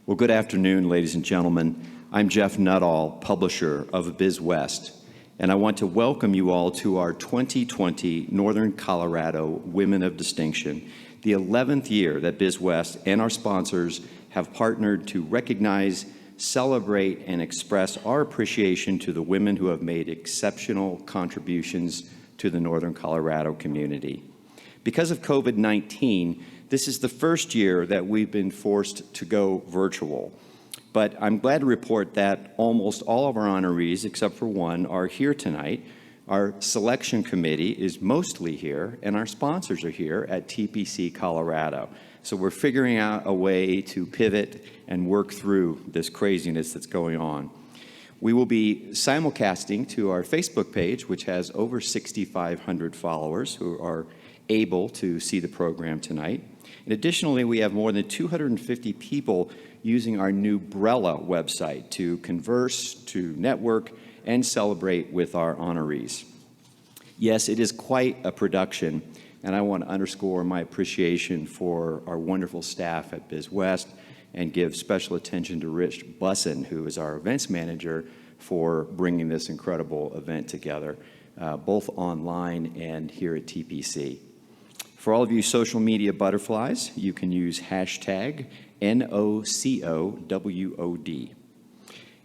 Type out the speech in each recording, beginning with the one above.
Well, good afternoon, ladies and gentlemen. I'm Jeff Nuttall, publisher of BizWest, and I want to welcome you all to our 2020 Northern Colorado Women of Distinction, the 11th year that BizWest and our sponsors have partnered to recognize, celebrate, and express our appreciation to the women who have made exceptional contributions to the Northern Colorado community. Because of COVID-19, this is the first year that we've been forced to go virtual. But I'm glad to report that almost all of our honorees, except for one, are here tonight. Our selection committee is mostly here, and our sponsors are here at TPC Colorado. So we're figuring out a way to pivot and work through this craziness that's going on. We will be simulcasting to our Facebook page, which has over 6,500 followers who are able to see the program tonight. And additionally, we have more than 250 people using our new Brella website to converse, to network, and celebrate with our honorees. Yes, it is quite a production, and I want to underscore my appreciation for our wonderful staff at BizWest and give special attention to Rich Bussin, who is our events manager, for bringing this incredible event together, both online and here at TPC. For all of you social media butterflies, you can use hashtag NOCOWOD.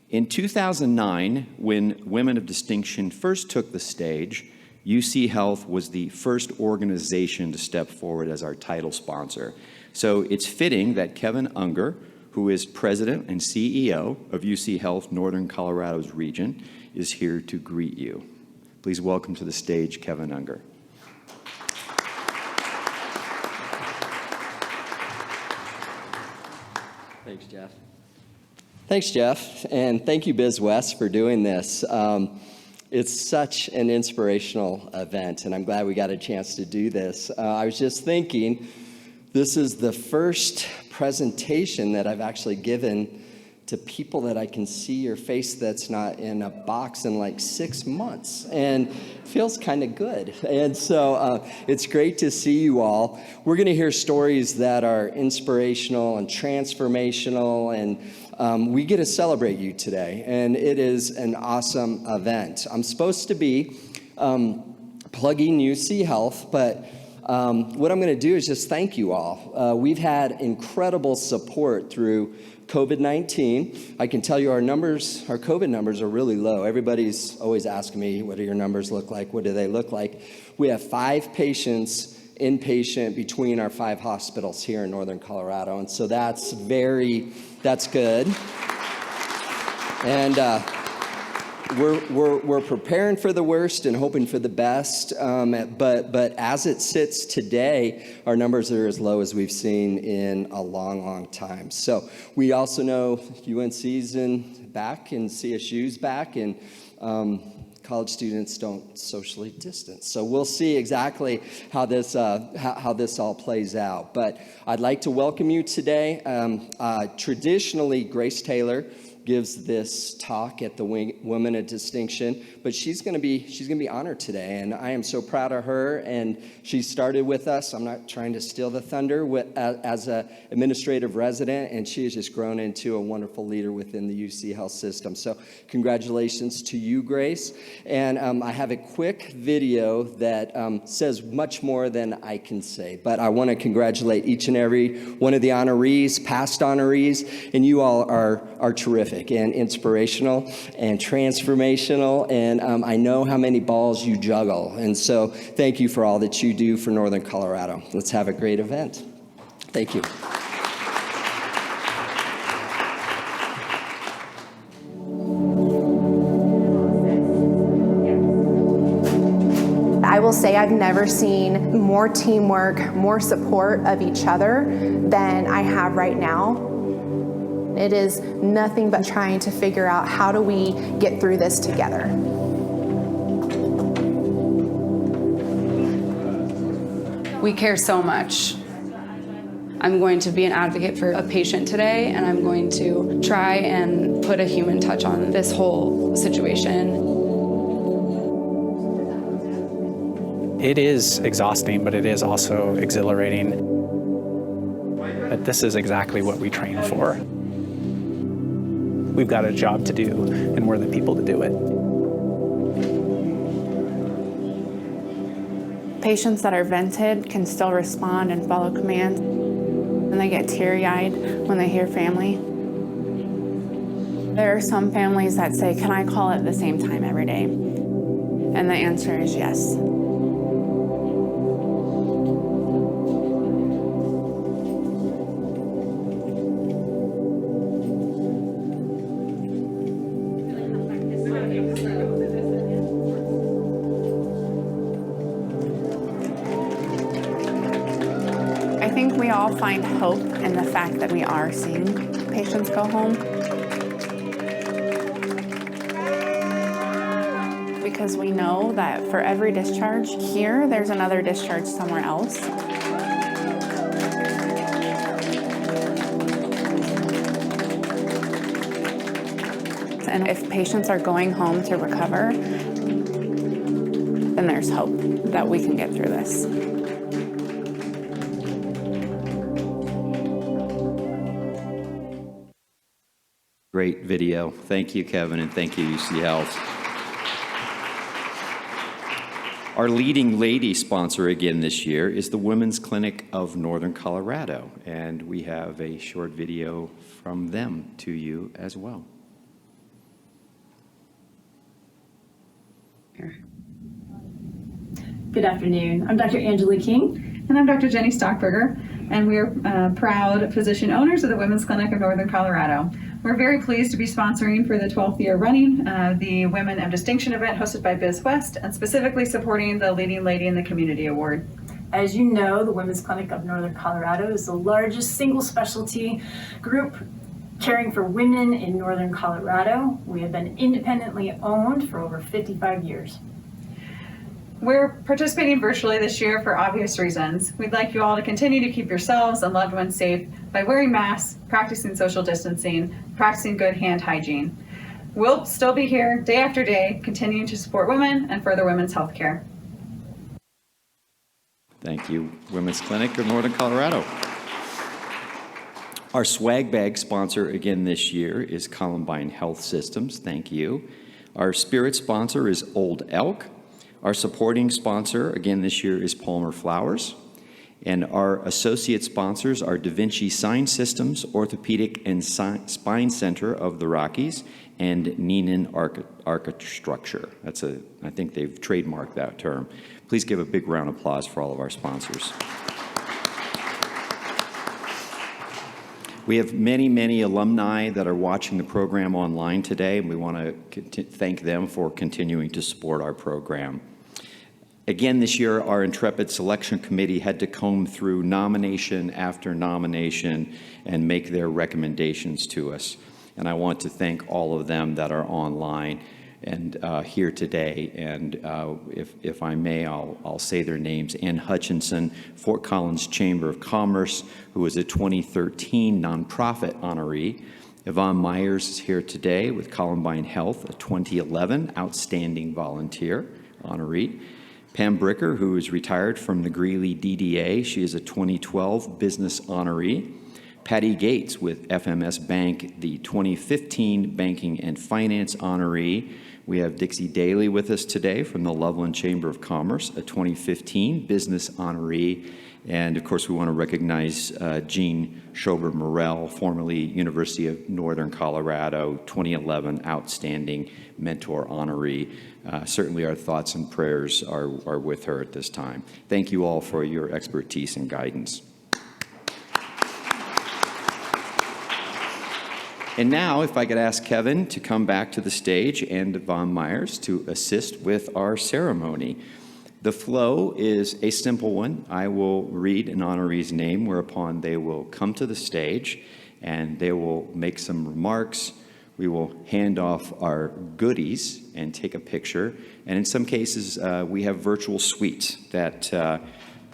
In 2009, when Women of Distinction first took the stage, UCHealth was the first organization to step forward as our title sponsor. So it's fitting that Kevin Unger, who is president and CEO of UCHealth Northern Colorado's region, is here to greet you. Please welcome to the stage Kevin Unger. Thanks, Jeff. Thanks, Jeff, and thank you, BizWest, for doing this. It's such an inspirational event, and I'm glad we got a chance to do this. I was just thinking, this is the first presentation that I've actually given to people that I can see your face that's not in a box in like 6 months, and it feels kind of good. And so it's great to see you all. We're going to hear stories that are inspirational and transformational, and we get to celebrate you today, and it is an awesome event. I'm supposed to be plugging UCHealth, but what I'm going to do is just thank you all. We've had incredible support through COVID-19. I can tell you our COVID numbers are really low. Everybody's always asking me, what do your numbers look like? What do they look like? We have 5 patients inpatient between our 5 hospitals here in Northern Colorado, and so that's good. And we're preparing for the worst and hoping for the best, but as it sits today, our numbers are as low as we've seen in a long, long time. So we also know UNC's back and CSU's back, and college students don't socially distance. So we'll see exactly how this all plays out. But I'd like to welcome you today. Traditionally, Grace Taylor gives this talk at the Women of Distinction, but she's going to be honored today, and I am so proud of her. And she started with us. I'm not trying to steal the thunder as an administrative resident, and she has just grown into a wonderful leader within the UCHealth system. So congratulations to you, Grace. And I have a quick video that says much more than I can say, but I want to congratulate each and every one of the honorees, past honorees, and you all are terrific and inspirational and transformational, and I know how many balls you juggle, and so thank you for all that you do for Northern Colorado. Let's have a great event. Thank you. I will say I've never seen more teamwork, more support of each other than I have right now. It is nothing but trying to figure out how do we get through this together. We care so much. I'm going to be an advocate for a patient today, and I'm going to try and put a human touch on this whole situation. It is exhausting, but it is also exhilarating. But this is exactly what we train for. we've got a job to do, and we're the people to do it. Patients that are vented can still respond and follow commands, and they get teary-eyed when they hear family. There are some families that say, "Can I call at the same time every day?" And the answer is yes. I think we all find hope in the fact that we are seeing patients go home. Because we know that for every discharge here, there's another discharge somewhere else. And if patients are going home to recover, then there's hope that we can get through this. Great video. Thank you, Kevin, and thank you, UCHealth. Our leading lady sponsor again this year is the Women's Clinic of Northern Colorado, and we have a short video from them to you as well. Good afternoon. I'm Dr. Angela King. And I'm Dr. Jenny Stockberger, and we are proud physician owners of the Women's Clinic of Northern Colorado. We're very pleased to be sponsoring for the 12th year running the Women of Distinction event hosted by BizWest, and specifically supporting the Leading Lady in the Community Award. As you know, the Women's Clinic of Northern Colorado is the largest single specialty group caring for women in Northern Colorado. We have been independently owned for over 55 years. We're participating virtually this year for obvious reasons. We'd like you all to continue to keep yourselves and loved ones safe by wearing masks, practicing social distancing, practicing good hand hygiene. We'll still be here day after day, continuing to support women and further women's health care. Thank you, Women's Clinic of Northern Colorado. Our swag bag sponsor again this year is Columbine Health Systems. Thank you. Our spirit sponsor is Old Elk. Our supporting sponsor again this year is Palmer Flowers. And our associate sponsors are Da Vinci Sign Systems, Orthopedic and Spine Center of the Rockies, and Neenan Architecture. I think they've trademarked that term. Please give a big round of applause for all of our sponsors. We have many, many alumni that are watching the program online today, and we want to thank them for continuing to support our program. Again, this year, our intrepid selection committee had to comb through nomination after nomination and make their recommendations to us. And I want to thank all of them that are online and here today. And if I may, I'll say their names. Ann Hutchinson, Fort Collins Chamber of Commerce, who was a 2013 nonprofit honoree. Yvonne Myers is here today with Columbine Health, a 2011 outstanding volunteer honoree. Pam Bricker, who is retired from the Greeley DDA. She is a 2012 business honoree. Patty Gates with FMS Bank, the 2015 Banking and Finance honoree. We have Dixie Daly with us today from the Loveland Chamber of Commerce, a 2015 business honoree. And of course, we want to recognize Jean Schober-Morell, formerly University of Northern Colorado, 2011 Outstanding Mentor honoree. Certainly our thoughts and prayers are with her at this time. Thank you all for your expertise and guidance. And now, if I could ask Kevin to come back to the stage and Yvonne Myers to assist with our ceremony. The flow is a simple one. I will read an honoree's name, whereupon they will come to the stage and they will make some remarks. We will hand off our goodies and take a picture. And in some cases, we have virtual suites that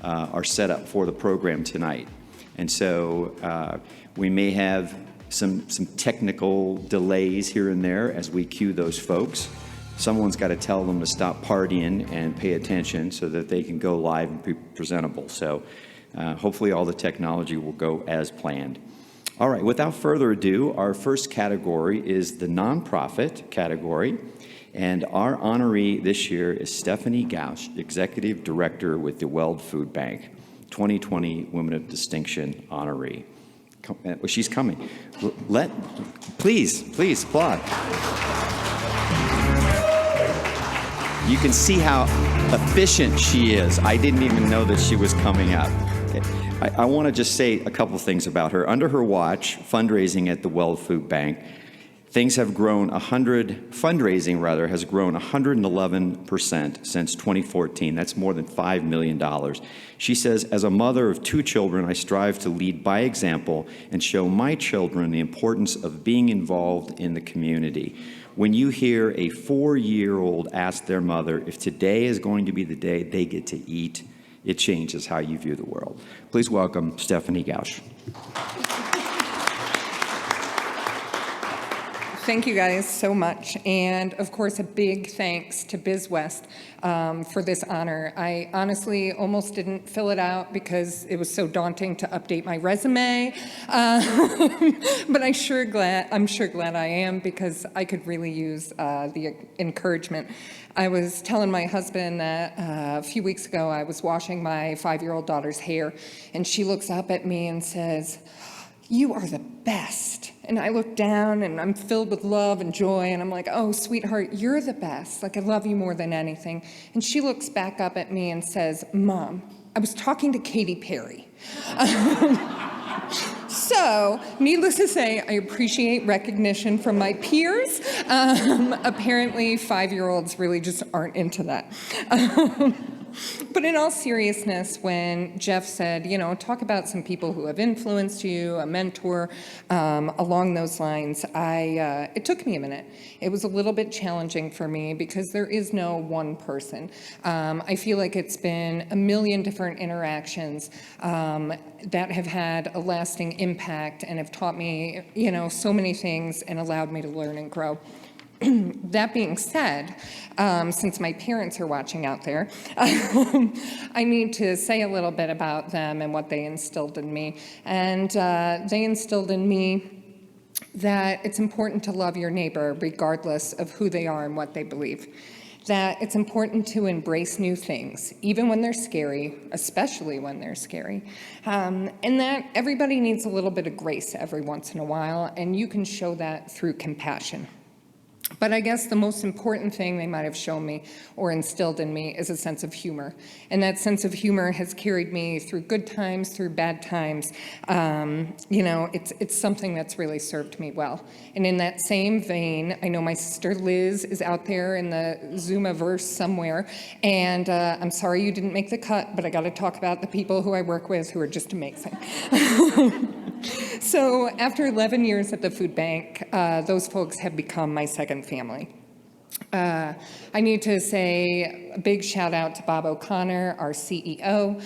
are set up for the program tonight. And so we may have some technical delays here and there as we cue those folks. Someone's got to tell them to stop partying and pay attention so that they can go live and be presentable. So hopefully all the technology will go as planned. All right, without further ado, our first category is the nonprofit category. And our honoree this year is Stephanie Gausch, Executive Director with the Weld Food Bank, 2020 Women of Distinction honoree. She's coming. Please applaud. You can see how efficient she is. I didn't even know that she was coming up. I want to just say a couple things about her. Under her watch, fundraising at the Weld Food Bank, fundraising has grown 111% since 2014. That's more than $5 million. She says, as a mother of 2 children, I strive to lead by example and show my children the importance of being involved in the community. When you hear a 4-year-old ask their mother if today is going to be the day they get to eat, it changes how you view the world. Please welcome Stephanie Gausch. Thank you guys so much. And of course, a big thanks to BizWest for this honor. I honestly almost didn't fill it out because it was so daunting to update my resume. But I'm sure glad I am, because I could really use the encouragement. I was telling my husband that a few weeks ago I was washing my 5-year-old daughter's hair, and she looks up at me and says, "You are the best." And I look down and I'm filled with love and joy, and I'm like, "Oh, sweetheart, you're the best. Like, I love you more than anything." And she looks back up at me and says, "Mom, I was talking to Katy Perry." So, needless to say, I appreciate recognition from my peers. Apparently, 5-year-olds really just aren't into that. But in all seriousness, when Jeff said, talk about some people who have influenced you, a mentor, along those lines, it took me a minute. It was a little bit challenging for me because there is no one person. I feel like it's been a million different interactions that have had a lasting impact and have taught me, so many things and allowed me to learn and grow. That being said, since my parents are watching out there, I need to say a little bit about them and what they instilled in me. And they instilled in me that it's important to love your neighbor regardless of who they are and what they believe. That it's important to embrace new things, even when they're scary, especially when they're scary. And that everybody needs a little bit of grace every once in a while, and you can show that through compassion. But I guess the most important thing they might have shown me or instilled in me is a sense of humor. And that sense of humor has carried me through good times, through bad times. It's something that's really served me well. And in that same vein, I know my sister Liz is out there in the Zoomiverse somewhere. And I'm sorry you didn't make the cut, but I got to talk about the people who I work with who are just amazing. So after 11 years at the food bank, those folks have become my second family. I need to say a big shout out to Bob O'Connor, our CEO.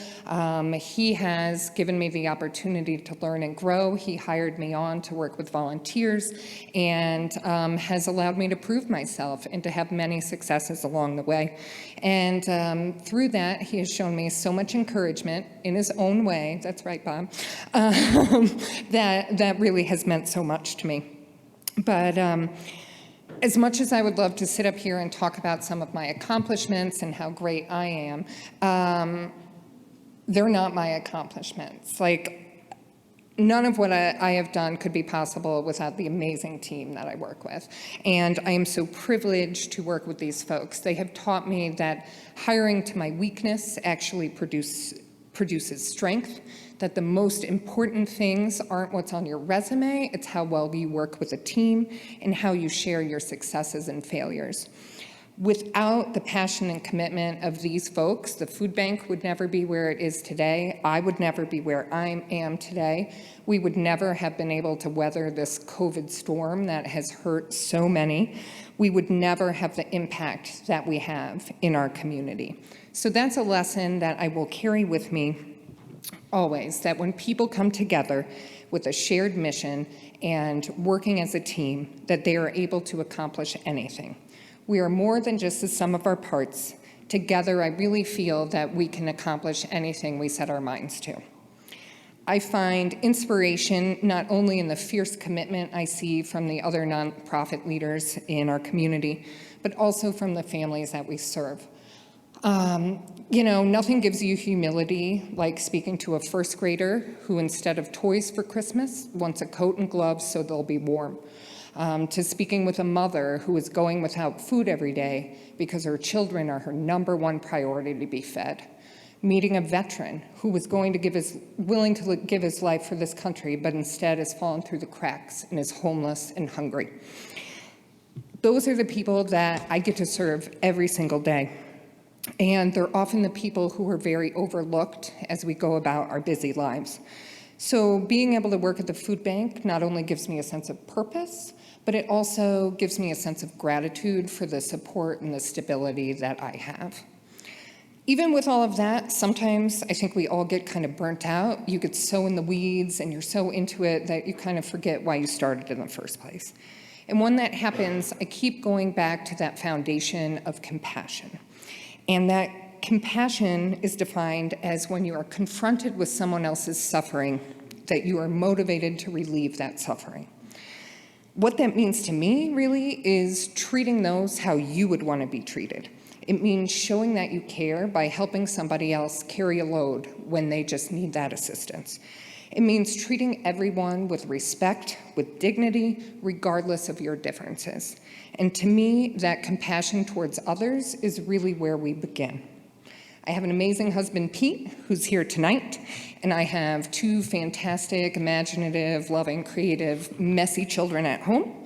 He has given me the opportunity to learn and grow. He hired me on to work with volunteers and has allowed me to prove myself and to have many successes along the way. And through that, he has shown me so much encouragement in his own way, that's right, Bob, that really has meant so much to me. But as much as I would love to sit up here and talk about some of my accomplishments and how great I am, they're not my accomplishments. Like, none of what I have done could be possible without the amazing team that I work with. And I am so privileged to work with these folks. They have taught me that hiring to my weakness actually produces strength, that the most important things aren't what's on your resume, it's how well you work with a team and how you share your successes and failures. Without the passion and commitment of these folks, the food bank would never be where it is today. I would never be where I am today. We would never have been able to weather this COVID storm that has hurt so many. We would never have the impact that we have in our community. So that's a lesson that I will carry with me always, that when people come together with a shared mission and working as a team, that they are able to accomplish anything. We are more than just the sum of our parts. Together, I really feel that we can accomplish anything we set our minds to. I find inspiration not only in the fierce commitment I see from the other nonprofit leaders in our community, but also from the families that we serve. You know, nothing gives you humility like speaking to a first grader who, instead of toys for Christmas, wants a coat and gloves so they'll be warm. To speaking with a mother who is going without food every day because her children are her #1 priority to be fed. Meeting a veteran who was willing to give his life for this country, but instead has fallen through the cracks and is homeless and hungry. Those are the people that I get to serve every single day. And they're often the people who are very overlooked as we go about our busy lives. So being able to work at the food bank not only gives me a sense of purpose, but it also gives me a sense of gratitude for the support and the stability that I have. Even with all of that, sometimes I think we all get kind of burnt out. You get so in the weeds and you're so into it that you kind of forget why you started in the first place. And when that happens, I keep going back to that foundation of compassion. And that compassion is defined as when you are confronted with someone else's suffering, that you are motivated to relieve that suffering. What that means to me, really, is treating those how you would want to be treated. It means showing that you care by helping somebody else carry a load when they just need that assistance. It means treating everyone with respect, with dignity, regardless of your differences. And to me, that compassion towards others is really where we begin. I have an amazing husband, Pete, who's here tonight, and I have 2 fantastic, imaginative, loving, creative, messy children at home.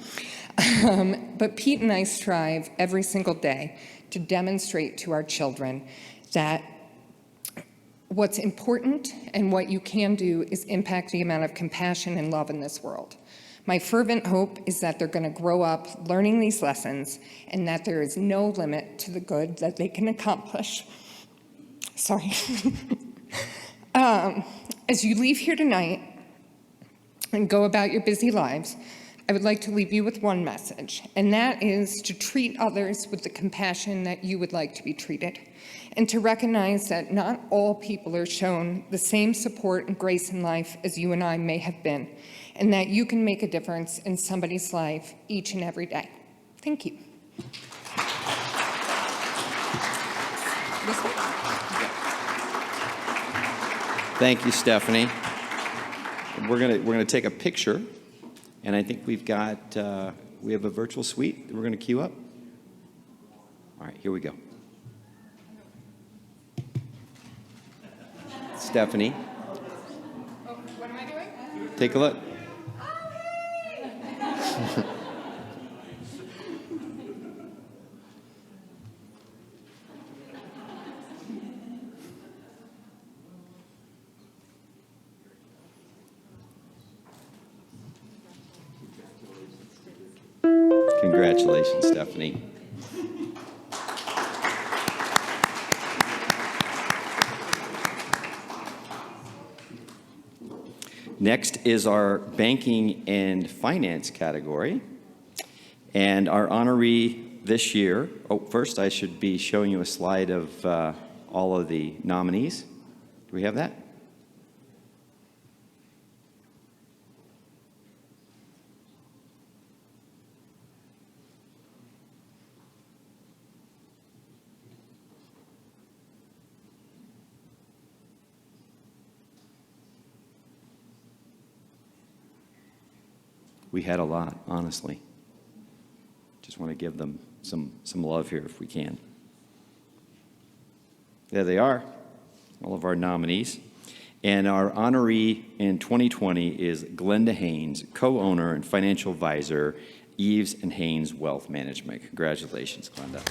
But Pete and I strive every single day to demonstrate to our children that what's important and what you can do is impact the amount of compassion and love in this world. My fervent hope is that they're going to grow up learning these lessons and that there is no limit to the good that they can accomplish. Sorry. As you leave here tonight and go about your busy lives, I would like to leave you with one message, and that is to treat others with the compassion that you would like to be treated, and to recognize that not all people are shown the same support and grace in life as you and I may have been, and that you can make a difference in somebody's life each and every day. Thank you. Thank you, Stephanie. We're gonna take a picture, and I think we have a virtual suite that we're gonna queue up. All right, here we go. Stephanie. Oh, what am I doing? Take a look. Congratulations, Stephanie. Next is our banking and finance category. And our honoree this year, first I should be showing you a slide of all of the nominees. Do we have that? We had a lot, honestly. Just want to give them some love here if we can. There they are, all of our nominees. And our honoree in 2020 is Glenda Haines, co-owner and financial advisor, Eves and Haines Wealth Management. Congratulations, Glenda.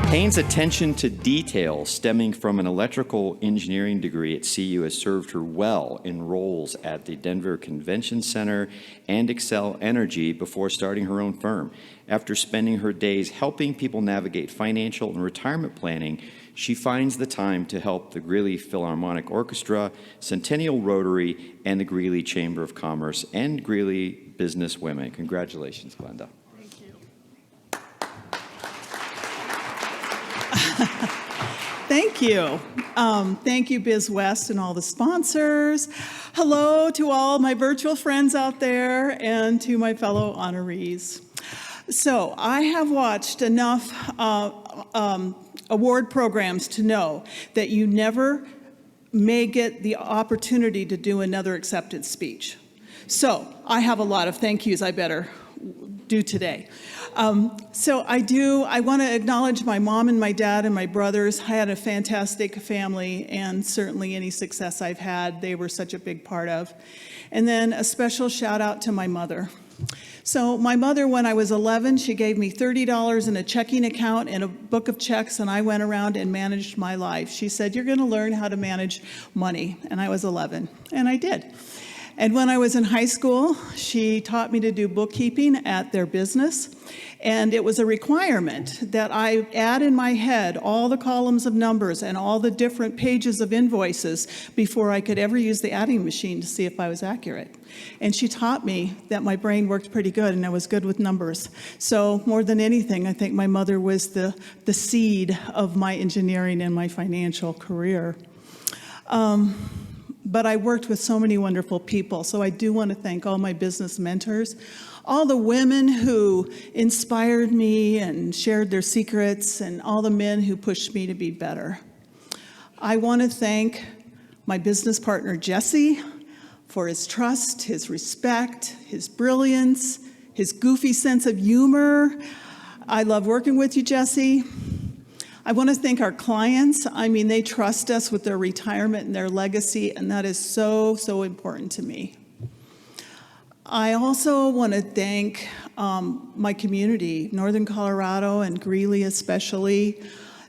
Haines' attention to detail stemming from an electrical engineering degree at CU has served her well in roles at the Denver Convention Center and Excel Energy before starting her own firm. After spending her days helping people navigate financial and retirement planning, she finds the time to help the Greeley Philharmonic Orchestra, Centennial Rotary, and the Greeley Chamber of Commerce and Greeley Business Women. Congratulations, Glenda. Thank you. Thank you, BizWest and all the sponsors. Hello to all my virtual friends out there and to my fellow honorees. So I have watched enough award programs to know that you never may get the opportunity to do another acceptance speech. So I have a lot of thank yous I better do today. I want to acknowledge my mom and my dad and my brothers. I had a fantastic family, and certainly any success I've had, they were such a big part of. And then a special shout out to my mother. So my mother, when I was 11, she gave me $30 in a checking account and a book of checks, and I went around and managed my life. She said, "You're going to learn how to manage money," and I was 11, and I did. And when I was in high school, she taught me to do bookkeeping at their business, and it was a requirement that I add in my head all the columns of numbers and all the different pages of invoices before I could ever use the adding machine to see if I was accurate. And she taught me that my brain worked pretty good and I was good with numbers. So more than anything, I think my mother was the seed of my engineering and my financial career. But I worked with so many wonderful people, so I do want to thank all my business mentors, all the women who inspired me and shared their secrets, and all the men who pushed me to be better. I want to thank my business partner, Jesse, for his trust, his respect, his brilliance, his goofy sense of humor. I love working with you, Jesse. I want to thank our clients. I mean, they trust us with their retirement and their legacy, and that is so, so important to me. I also want to thank my community, Northern Colorado and Greeley especially.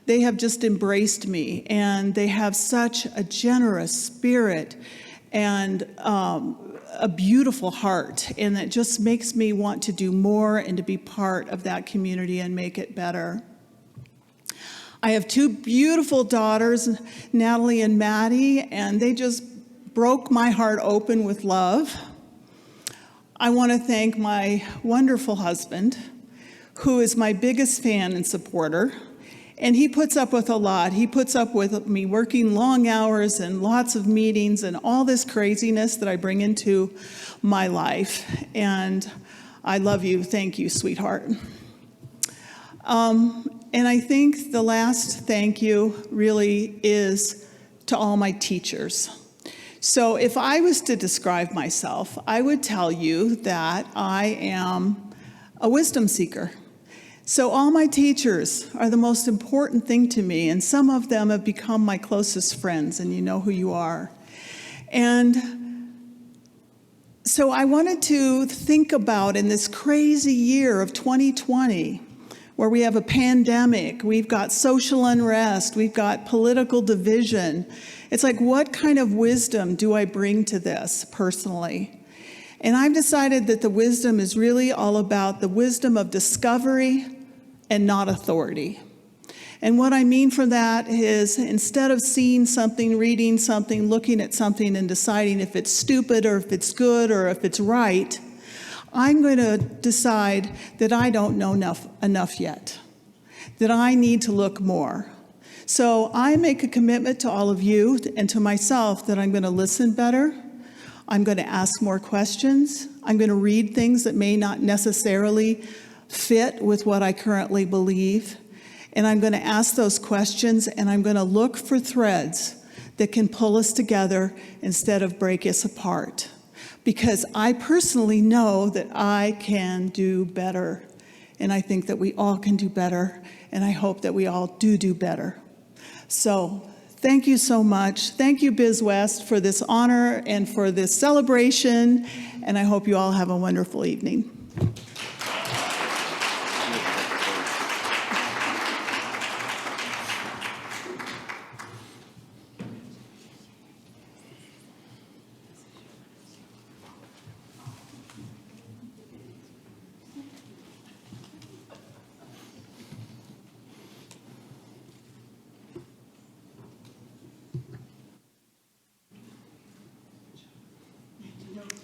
They have just embraced me, and they have such a generous spirit and a beautiful heart, and it just makes me want to do more and to be part of that community and make it better. I have two beautiful daughters, Natalie and Maddie, and they just broke my heart open with love. I want to thank my wonderful husband, who is my biggest fan and supporter, and he puts up with a lot. He puts up with me working long hours and lots of meetings and all this craziness that I bring into my life, and I love you. Thank you, sweetheart. And I think the last thank you really is to all my teachers. So if I was to describe myself, I would tell you that I am a wisdom seeker. So all my teachers are the most important thing to me, and some of them have become my closest friends, and you know who you are. And so I wanted to think about, in this crazy year of 2020, where we have a pandemic, we've got social unrest, we've got political division. It's like, what kind of wisdom do I bring to this personally? And I've decided that the wisdom is really all about the wisdom of discovery and not authority. And what I mean for that is, instead of seeing something, reading something, looking at something and deciding if it's stupid or if it's good or if it's right, I'm going to decide that I don't know enough yet, that I need to look more. So I make a commitment to all of you and to myself that I'm going to listen better, I'm going to ask more questions, I'm going to read things that may not necessarily fit with what I currently believe, and I'm going to ask those questions, and I'm going to look for threads that can pull us together instead of break us apart. Because I personally know that I can do better, and I think that we all can do better, and I hope that we all do better. So thank you so much. Thank you, BizWest, for this honor and for this celebration, and I hope you all have a wonderful evening.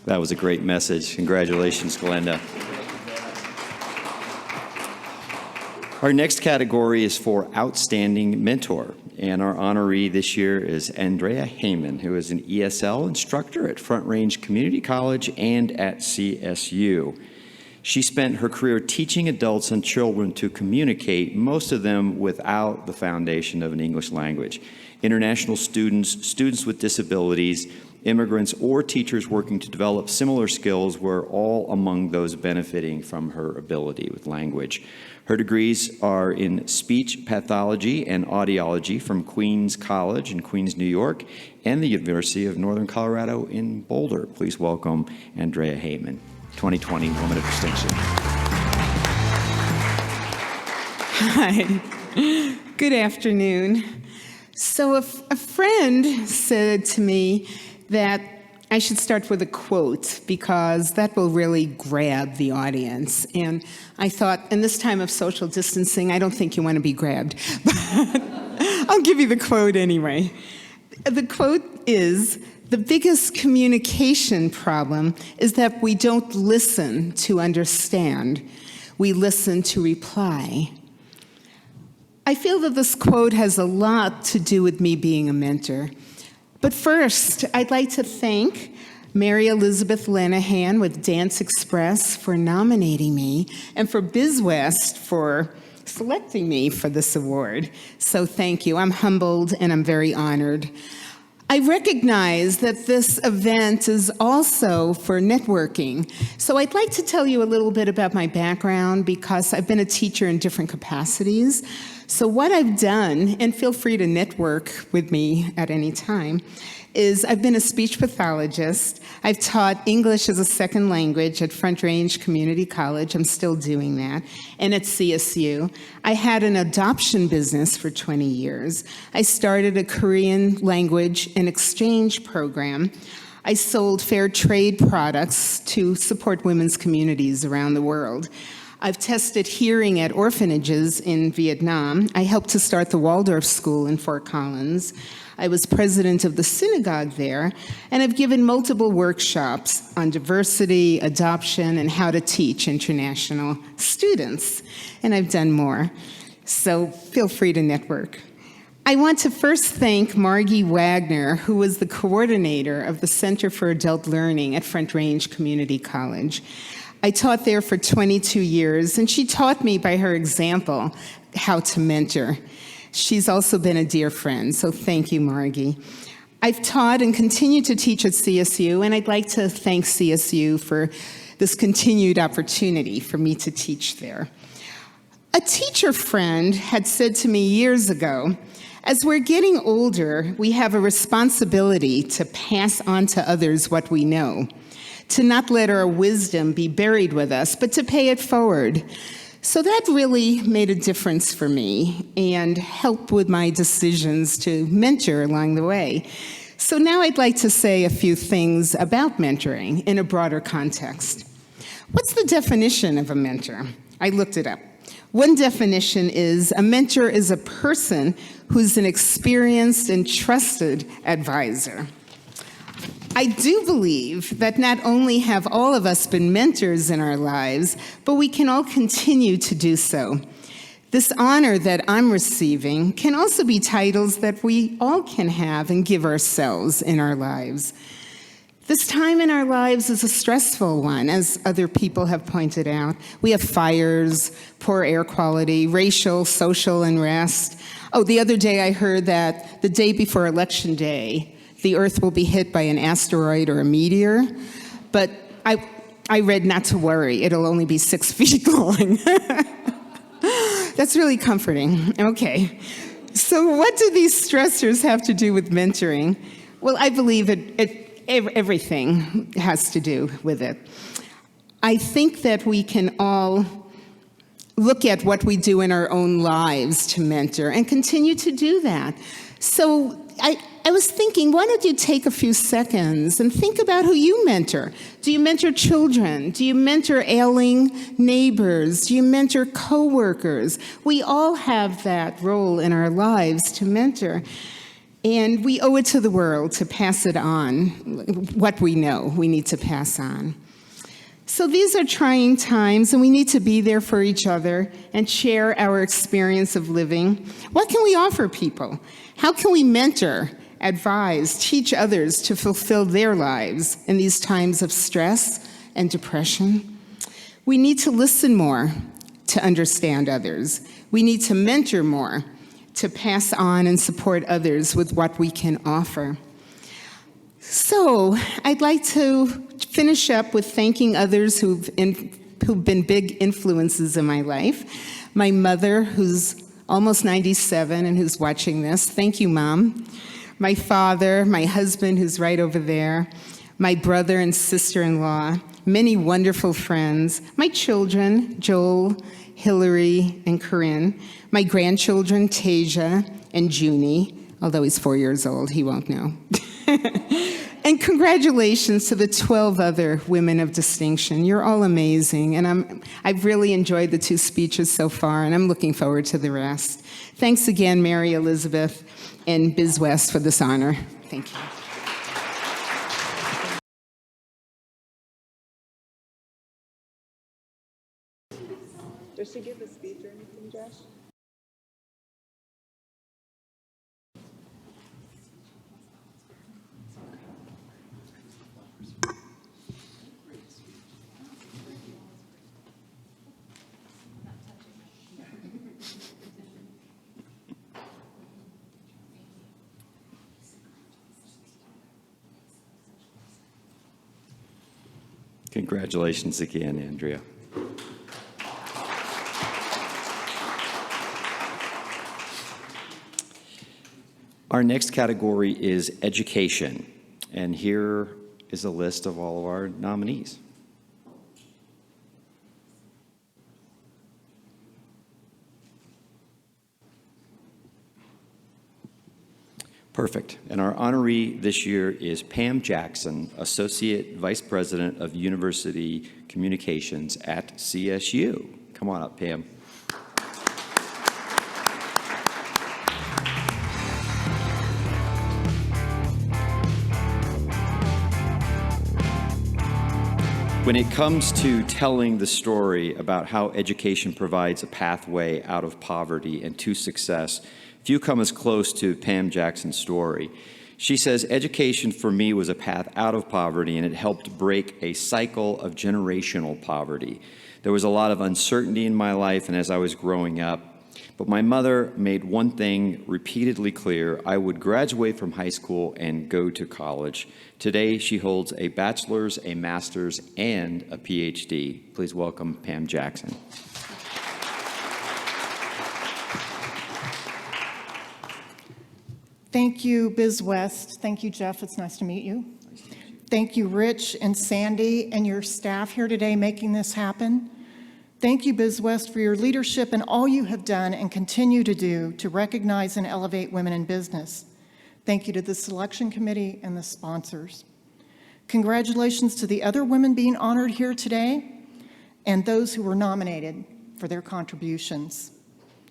That was a great message. Congratulations, Glenda. Our next category is for Outstanding Mentor, and our honoree this year is Andrea Heyman, who is an ESL instructor at Front Range Community College and at CSU. She spent her career teaching adults and children to communicate, most of them without the foundation of an English language. International students, students with disabilities, immigrants, or teachers working to develop similar skills were all among those benefiting from her ability with language. Her degrees are in speech pathology and audiology from Queens College in Queens, New York, and the University of Northern Colorado in Boulder. Please welcome Andrea Heyman, 2020 Woman of Distinction. Hi, good afternoon. So a friend said to me that I should start with a quote because that will really grab the audience. And I thought, in this time of social distancing, I don't think you want to be grabbed. But I'll give you the quote anyway. The quote is, "The biggest communication problem is that we don't listen to understand. We listen to reply." I feel that this quote has a lot to do with me being a mentor. But first, I'd like to thank Mary Elizabeth Lenahan with Dance Express for nominating me and for BizWest for selecting me for this award. So thank you. I'm humbled and I'm very honored. I recognize that this event is also for networking. So I'd like to tell you a little bit about my background because I've been a teacher in different capacities. So what I've done, and feel free to network with me at any time, is I've been a speech pathologist. I've taught English as a second language at Front Range Community College. I'm still doing that. And at CSU. I had an adoption business for 20 years. I started a Korean language and exchange program. I sold fair trade products to support women's communities around the world. I've tested hearing at orphanages in Vietnam. I helped to start the Waldorf School in Fort Collins. I was president of the synagogue there, and I've given multiple workshops on diversity, adoption, and how to teach international students. And I've done more, so feel free to network. I want to first thank Margie Wagner, who was the coordinator of the Center for Adult Learning at Front Range Community College. I taught there for 22 years, and she taught me by her example how to mentor. She's also been a dear friend, so thank you, Margie. I've taught and continue to teach at CSU, and I'd like to thank CSU for this continued opportunity for me to teach there. A teacher friend had said to me years ago, as we're getting older, we have a responsibility to pass on to others what we know, to not let our wisdom be buried with us, but to pay it forward. So that really made a difference for me and helped with my decisions to mentor along the way. So now I'd like to say a few things about mentoring in a broader context. What's the definition of a mentor? I looked it up. One definition is a mentor is a person who's an experienced and trusted advisor. I do believe that not only have all of us been mentors in our lives, but we can all continue to do so. This honor that I'm receiving can also be titles that we all can have and give ourselves in our lives. This time in our lives is a stressful one, as other people have pointed out. We have fires, poor air quality, racial, social unrest. Oh, the other day I heard that the day before Election Day, the Earth will be hit by an asteroid or a meteor, but I read not to worry, it'll only be 6 feet long. That's really comforting. Okay, so what do these stressors have to do with mentoring? Well, I believe everything has to do with it. I think that we can all look at what we do in our own lives to mentor and continue to do that. So I was thinking, why don't you take a few seconds and think about who you mentor? Do you mentor children? Do you mentor ailing neighbors? Do you mentor coworkers? We all have that role in our lives to mentor. And we owe it to the world to pass it on. What we know, we need to pass on. So these are trying times, and we need to be there for each other and share our experience of living. What can we offer people? How can we mentor, advise, teach others to fulfill their lives in these times of stress and depression? We need to listen more to understand others. We need to mentor more to pass on and support others with what we can offer. So I'd like to finish up with thanking others who've been big influences in my life. My mother, who's almost 97 and who's watching this. Thank you, Mom. My father, my husband, who's right over there, my brother and sister-in-law, many wonderful friends, my children, Joel, Hillary, and Corinne, my grandchildren, Tasia and Junie, although he's 4 years old, he won't know. And congratulations to the 12 other women of distinction. You're all amazing, and I've really enjoyed the 2 speeches so far, and I'm looking forward to the rest. Thanks again, Mary Elizabeth and BizWest, for this honor. Thank you. Does she give a speech or anything, Josh? Congratulations again, Andrea. Our next category is education, and here is a list of all of our nominees. Perfect. And our honoree this year is Pam Jackson, Associate Vice President of University Communications at CSU. Come on up, Pam. When it comes to telling the story about how education provides a pathway out of poverty and to success, few come as close to Pam Jackson's story. She says, education for me was a path out of poverty, and it helped break a cycle of generational poverty. There was a lot of uncertainty in my life and as I was growing up, but my mother made one thing repeatedly clear: I would graduate from high school and go to college. Today, she holds a bachelor's, a master's, and a PhD. Please welcome Pam Jackson. Thank you, BizWest. Thank you, Jeff. It's nice to meet you. Thank you, Rich and Sandy and your staff here today making this happen. Thank you, BizWest, for your leadership and all you have done and continue to do to recognize and elevate women in business. Thank you to the selection committee and the sponsors. Congratulations to the other women being honored here today and those who were nominated for their contributions.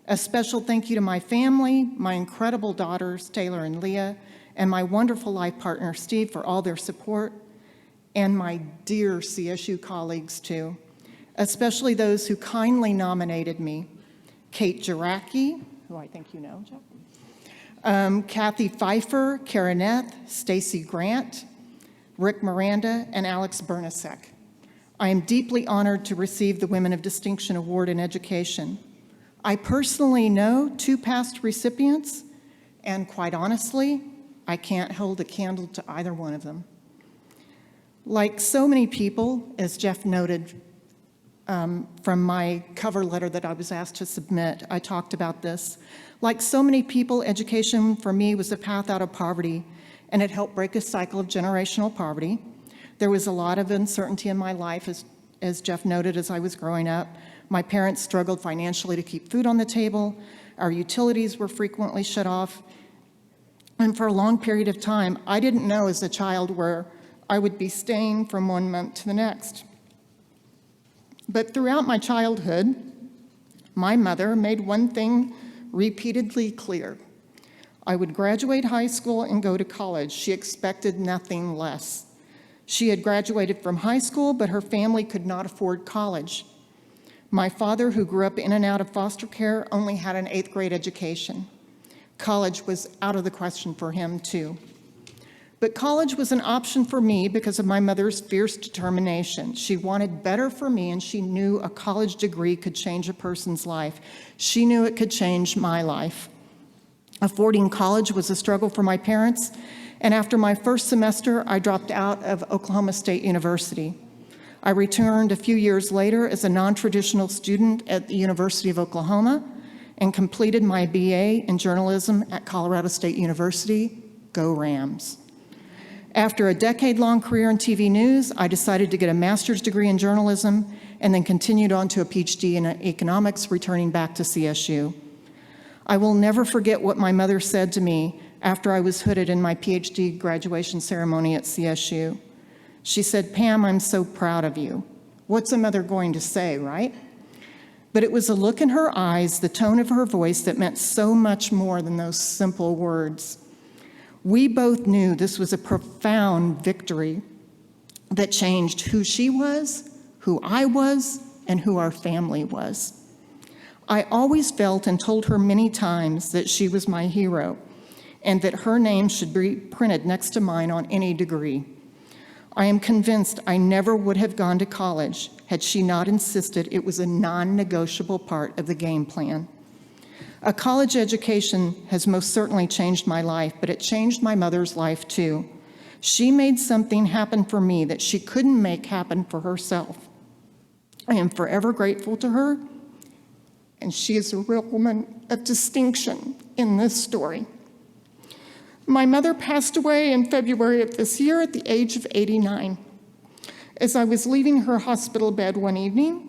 A special thank you to my family, my incredible daughters, Taylor and Leah, and my wonderful life partner, Steve, for all their support, and my dear CSU colleagues, too, especially those who kindly nominated me: Kate Jaracki, who I think you know, Jeff, Kathy Pfeiffer, Kareneth, Stacy Grant, Rick Miranda, and Alex Bernasek. I am deeply honored to receive the Women of Distinction Award in Education. I personally know 2 past recipients, and quite honestly, I can't hold a candle to either one of them. Like so many people, as Jeff noted from my cover letter that I was asked to submit, I talked about this. Like so many people, education for me was a path out of poverty, and it helped break a cycle of generational poverty. There was a lot of uncertainty in my life, as Jeff noted, as I was growing up. My parents struggled financially to keep food on the table. Our utilities were frequently shut off. And for a long period of time, I didn't know as a child where I would be staying from one month to the next. But throughout my childhood, my mother made one thing repeatedly clear: I would graduate high school and go to college. She expected nothing less. She had graduated from high school, but her family could not afford college. My father, who grew up in and out of foster care, only had an 8th grade education. College was out of the question for him, too. But college was an option for me because of my mother's fierce determination. She wanted better for me, and she knew a college degree could change a person's life. She knew it could change my life. Affording college was a struggle for my parents, and after my first semester, I dropped out of Oklahoma State University. I returned a few years later as a non-traditional student at the University of Oklahoma and completed my BA in journalism at Colorado State University. Go Rams. After a decade-long career in TV news, I decided to get a master's degree in journalism and then continued on to a PhD in economics, returning back to CSU. I will never forget what my mother said to me after I was hooded in my PhD graduation ceremony at CSU. She said, "Pam, I'm so proud of you." What's a mother going to say, right? But it was a look in her eyes, the tone of her voice that meant so much more than those simple words. We both knew this was a profound victory that changed who she was, who I was, and who our family was. I always felt and told her many times that she was my hero and that her name should be printed next to mine on any degree. I am convinced I never would have gone to college had she not insisted it was a non-negotiable part of the game plan. A college education has most certainly changed my life, but it changed my mother's life too. She made something happen for me that she couldn't make happen for herself. I am forever grateful to her, and she is a real woman of distinction in this story. My mother passed away in February of this year at the age of 89. As I was leaving her hospital bed one evening,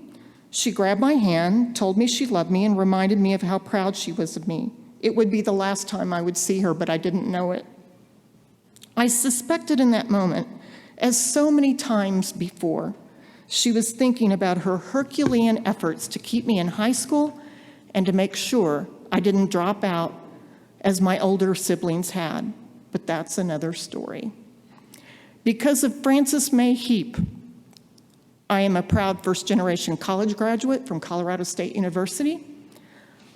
she grabbed my hand, told me she loved me, and reminded me of how proud she was of me. It would be the last time I would see her, but I didn't know it. I suspected in that moment, as so many times before, she was thinking about her Herculean efforts to keep me in high school and to make sure I didn't drop out as my older siblings had. But that's another story. Because of Frances May Heap, I am a proud first-generation college graduate from Colorado State University,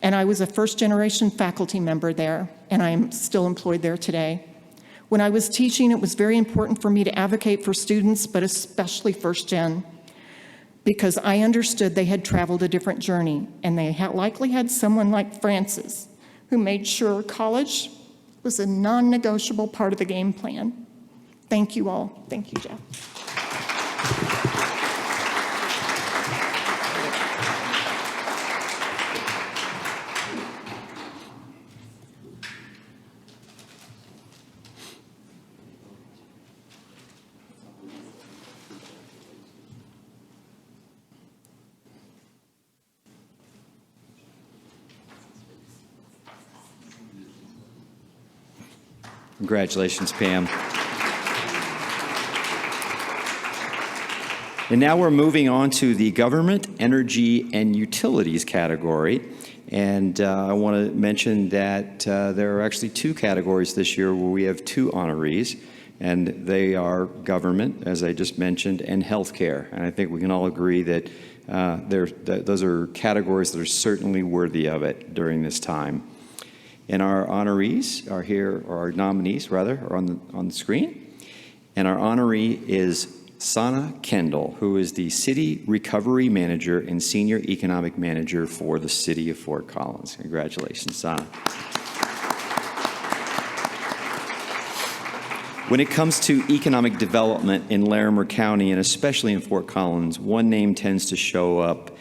and I was a first-generation faculty member there, and I am still employed there today. When I was teaching, it was very important for me to advocate for students, but especially first-gen, because I understood they had traveled a different journey, and they likely had someone like Frances who made sure college was a non-negotiable part of the game plan. Thank you all. Thank you, Jeff. Congratulations, Pam. And now we're moving on to the Government, Energy, and Utilities category. And I want to mention that there are actually 2 categories this year where we have 2 honorees, and they are government, as I just mentioned, and healthcare. And I think we can all agree that those are categories that are certainly worthy of it during this time. And our honorees are here, or our nominees, rather, are on the screen. And our honoree is SeonAh Kendall, who is the City Recovery Manager and Senior Economic Manager for the City of Fort Collins. Congratulations, SeonAh. When it comes to economic development in Larimer County, and especially in Fort Collins, one name tends to show up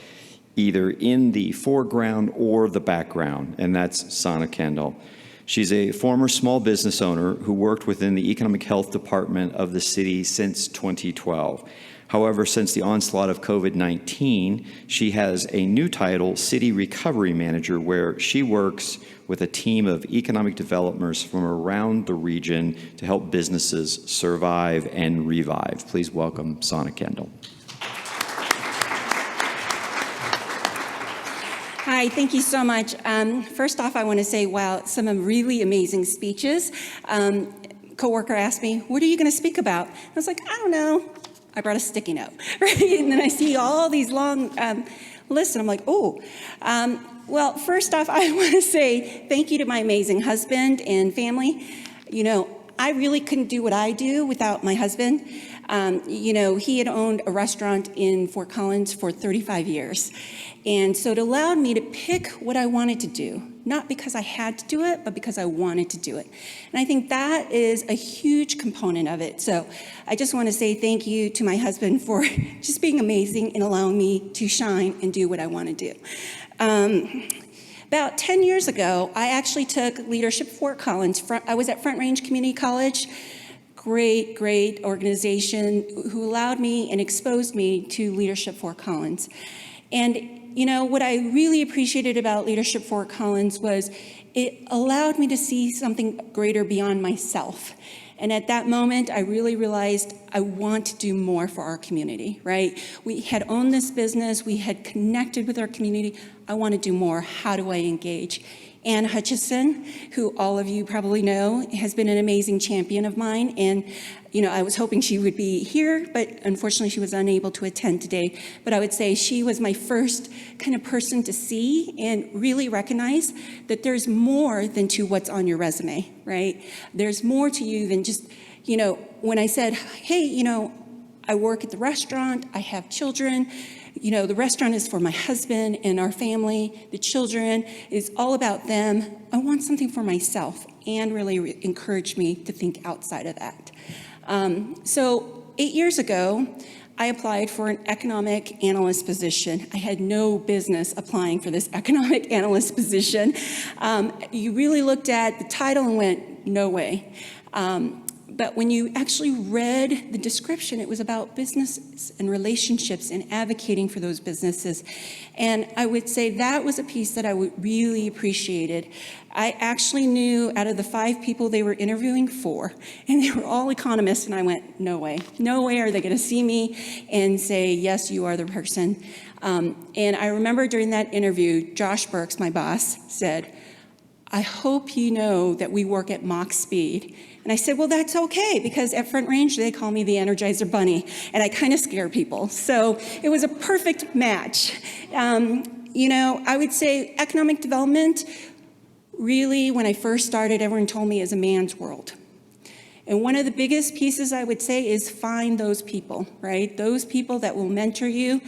either in the foreground or the background, and that's SeonAh Kendall. She's a former small business owner who worked within the Economic Health Department of the city since 2012. However, since the onslaught of COVID-19, she has a new title, City Recovery Manager, where she works with a team of economic developers from around the region to help businesses survive and revive. Please welcome SeonAh Kendall. Hi, thank you so much. First off, I want to say, wow, some really amazing speeches. coworker asked me, what are you going to speak about? I was like, I don't know. I brought a sticky note, right? And then I see all these long lists, and I'm like, oh. Well, first off, I want to say thank you to my amazing husband and family. You know, I really couldn't do what I do without my husband. You know, he had owned a restaurant in Fort Collins for 35 years. And so it allowed me to pick what I wanted to do, not because I had to do it, but because I wanted to do it. And I think that is a huge component of it. So I just want to say thank you to my husband for just being amazing and allowing me to shine and do what I want to do. About 10 years ago, I actually took leadership Fort Collins. I was at Front Range Community College. Great organization who allowed me and exposed me to Leadership Fort Collins. And you know, what I really appreciated about Leadership Fort Collins was it allowed me to see something greater beyond myself. And at that moment, I really realized I want to do more for our community, right? We had owned this business, we had connected with our community. I want to do more. How do I engage? Ann Hutchison, who all of you probably know, has been an amazing champion of mine. And, you know, I was hoping she would be here, but unfortunately she was unable to attend today. But I would say she was my first kind of person to see and really recognize that there's more than to what's on your resume, right? There's more to you than just, you know, when I said, hey, you know, I work at the restaurant, I have children, you know, the restaurant is for my husband and our family, the children, it's all about them. I want something for myself, and really encouraged me to think outside of that. So 8 years ago, I applied for an economic analyst position. I had no business applying for this economic analyst position. You really looked at the title and went, no way. But when you actually read the description, it was about businesses and relationships and advocating for those businesses. And I would say that was a piece that I really appreciated. I actually knew out of the 5 people they were interviewing 4, and they were all economists, and I went, no way. No way are they going to see me and say, yes, you are the person. And I remember during that interview, Josh Burks, my boss, said, I hope you know that we work at Mach speed. And I said, well, that's okay, because at Front Range, they call me the Energizer Bunny, and I kind of scare people. So it was a perfect match. You know, I would say economic development, really, when I first started, everyone told me is a man's world. And one of the biggest pieces I would say is find those people, right? Those people that will mentor you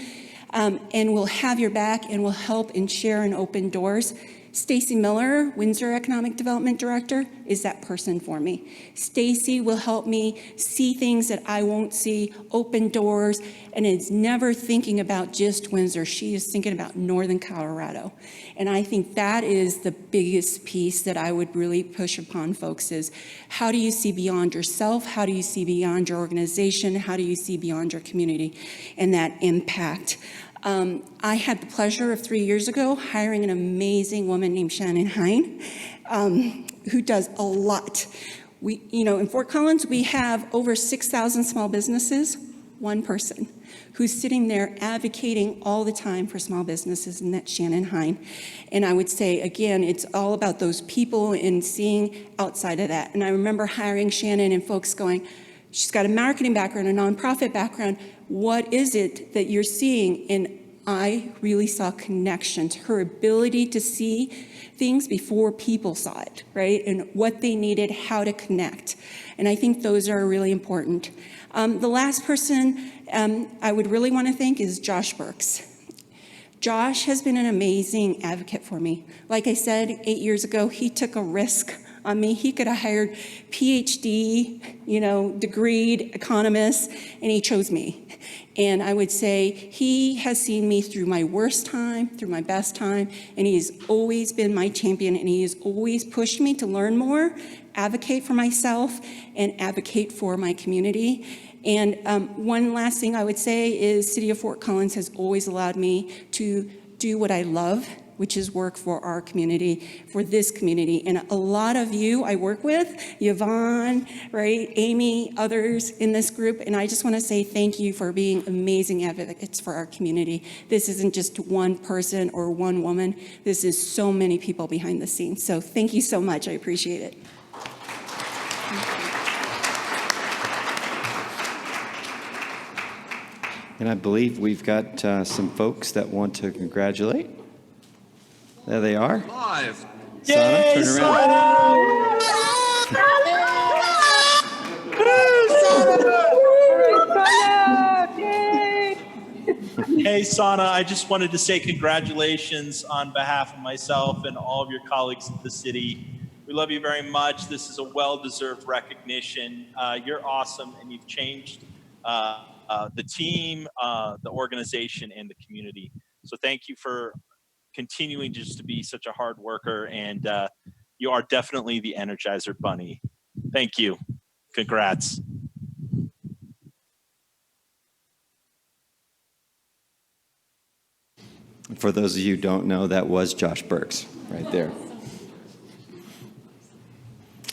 and will have your back and will help and share and open doors. Stacy Miller, Windsor Economic Development Director, is that person for me. Stacy will help me see things that I won't see, open doors, and is never thinking about just Windsor. She is thinking about Northern Colorado. And I think that is the biggest piece that I would really push upon folks is, how do you see beyond yourself? How do you see beyond your organization? How do you see beyond your community and that impact? I had the pleasure of 3 years ago hiring an amazing woman named Haines, who does a lot. We, you know, in Fort Collins, we have over 6,000 small businesses, one person who's sitting there advocating all the time for small businesses, and that's Shannon Hine. And I would say, again, it's all about those people and seeing outside of that. And I remember hiring Shannon and folks going, she's got a marketing background, a nonprofit background. What is it that you're seeing? And I really saw connections, her ability to see things before people saw it, right? And what they needed, how to connect. And I think those are really important. The last person I would really want to thank is Josh Burks. Josh has been an amazing advocate for me. Like I said, 8 years ago, he took a risk on me. He could have hired PhD, you know, degreed economists, and he chose me. And I would say he has seen me through my worst time, through my best time, and he's always been my champion, and he has always pushed me to learn more, advocate for myself, and advocate for my community. And one last thing I would say is City of Fort Collins has always allowed me to do what I love, which is work for our community, for this community. And a lot of you I work with, Yvonne, right, Amy, others in this group, and I just want to say thank you for being amazing advocates for our community. This isn't just one person or one woman. This is so many people behind the scenes. So thank you so much. I appreciate it. And I believe we've got some folks that want to congratulate. There they are. Live. SeonAh, turn around. Hey, SeonAh, I just wanted to say congratulations on behalf of myself and all of your colleagues in the city. We love you very much. This is a well-deserved recognition. You're awesome, and you've changed the team, the organization, and the community. So thank you for continuing just to be such a hard worker, and you are definitely the Energizer Bunny. Thank you. Congrats. For those of you who don't know, that was Josh Burks right there.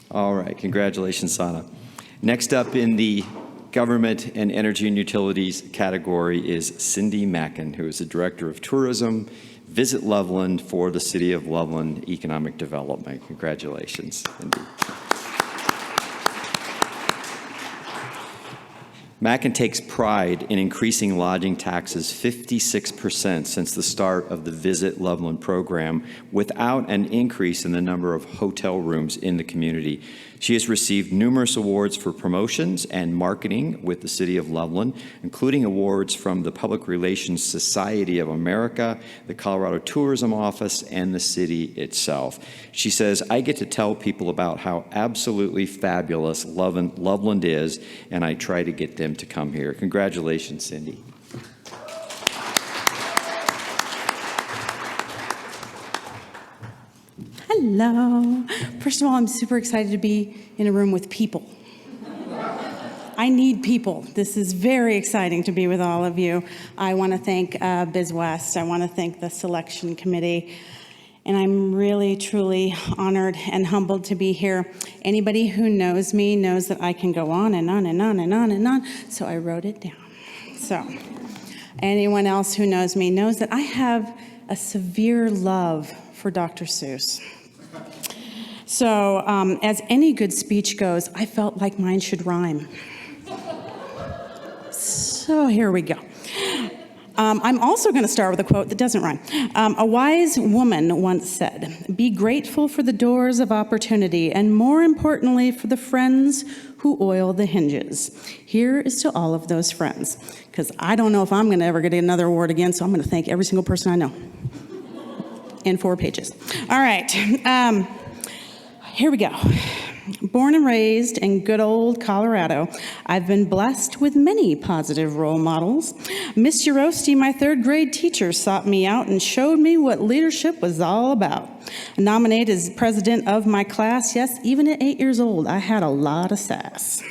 All right, congratulations, SeonAh. Next up in the Government and Energy and Utilities category is Cindy Mackin, who is the Director of Tourism, Visit Loveland for the City of Loveland Economic Development. Congratulations, Cindy. Mackin takes pride in increasing lodging taxes 56% since the start of the Visit Loveland program without an increase in the number of hotel rooms in the community. She has received numerous awards for promotions and marketing with the City of Loveland, including awards from the Public Relations Society of America, the Colorado Tourism Office, and the city itself. She says, I get to tell people about how absolutely fabulous Loveland is, and I try to get them to come here. Congratulations, Cindy. Hello. First of all, I'm super excited to be in a room with people. I need people. This is very exciting to be with all of you. I want to thank BizWest. I want to thank the selection committee. And I'm really, truly honored and humbled to be here. Anybody who knows me knows that I can go on and on and on and on and on. So I wrote it down. So anyone else who knows me knows that I have a severe love for Dr. Seuss. So as any good speech goes, I felt like mine should rhyme. So here we go. I'm also going to start with a quote that doesn't rhyme. A wise woman once said, "Be grateful for the doors of opportunity, and more importantly, for the friends who oil the hinges." Here is to all of those friends, because I don't know if I'm going to ever get another award again, so I'm going to thank every single person I know. In 4 pages. All right. Here we go. Born and raised in good old Colorado, I've been blessed with many positive role models. Miss Yarosty, my 3rd grade teacher, sought me out and showed me what leadership was all about. Nominated as president of my class, yes, even at 8 years old, I had a lot of sass.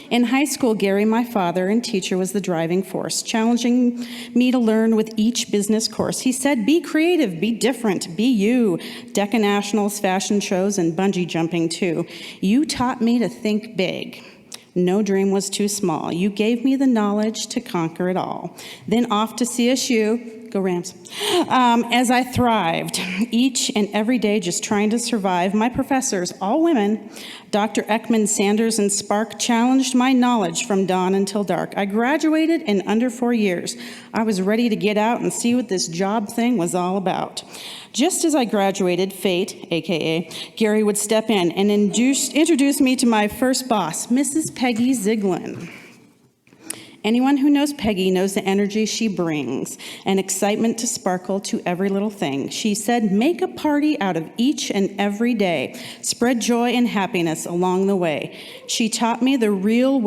In high school, Gary, my father and teacher, was the driving force, challenging me to learn with each business course. He said, be creative, be different, be you. Decca Nationals, fashion shows, and bungee jumping too. You taught me to think big. No dream was too small. You gave me the knowledge to conquer it all. Then off to CSU, go Rams. As I thrived, each and every day just trying to survive, my professors, all women, Dr. Ekman, Sanders, and Spark, challenged my knowledge from dawn until dark. I graduated in under 4 years. I was ready to get out and see what this job thing was all about. Just as I graduated, fate, aka Gary, would step in and introduce me to my first boss, Mrs. Peggy Ziglin. Anyone who knows Peggy knows the energy she brings, an excitement to sparkle to every little thing. She said, make a party out of each and every day. Spread joy and happiness along the way. She taught me the real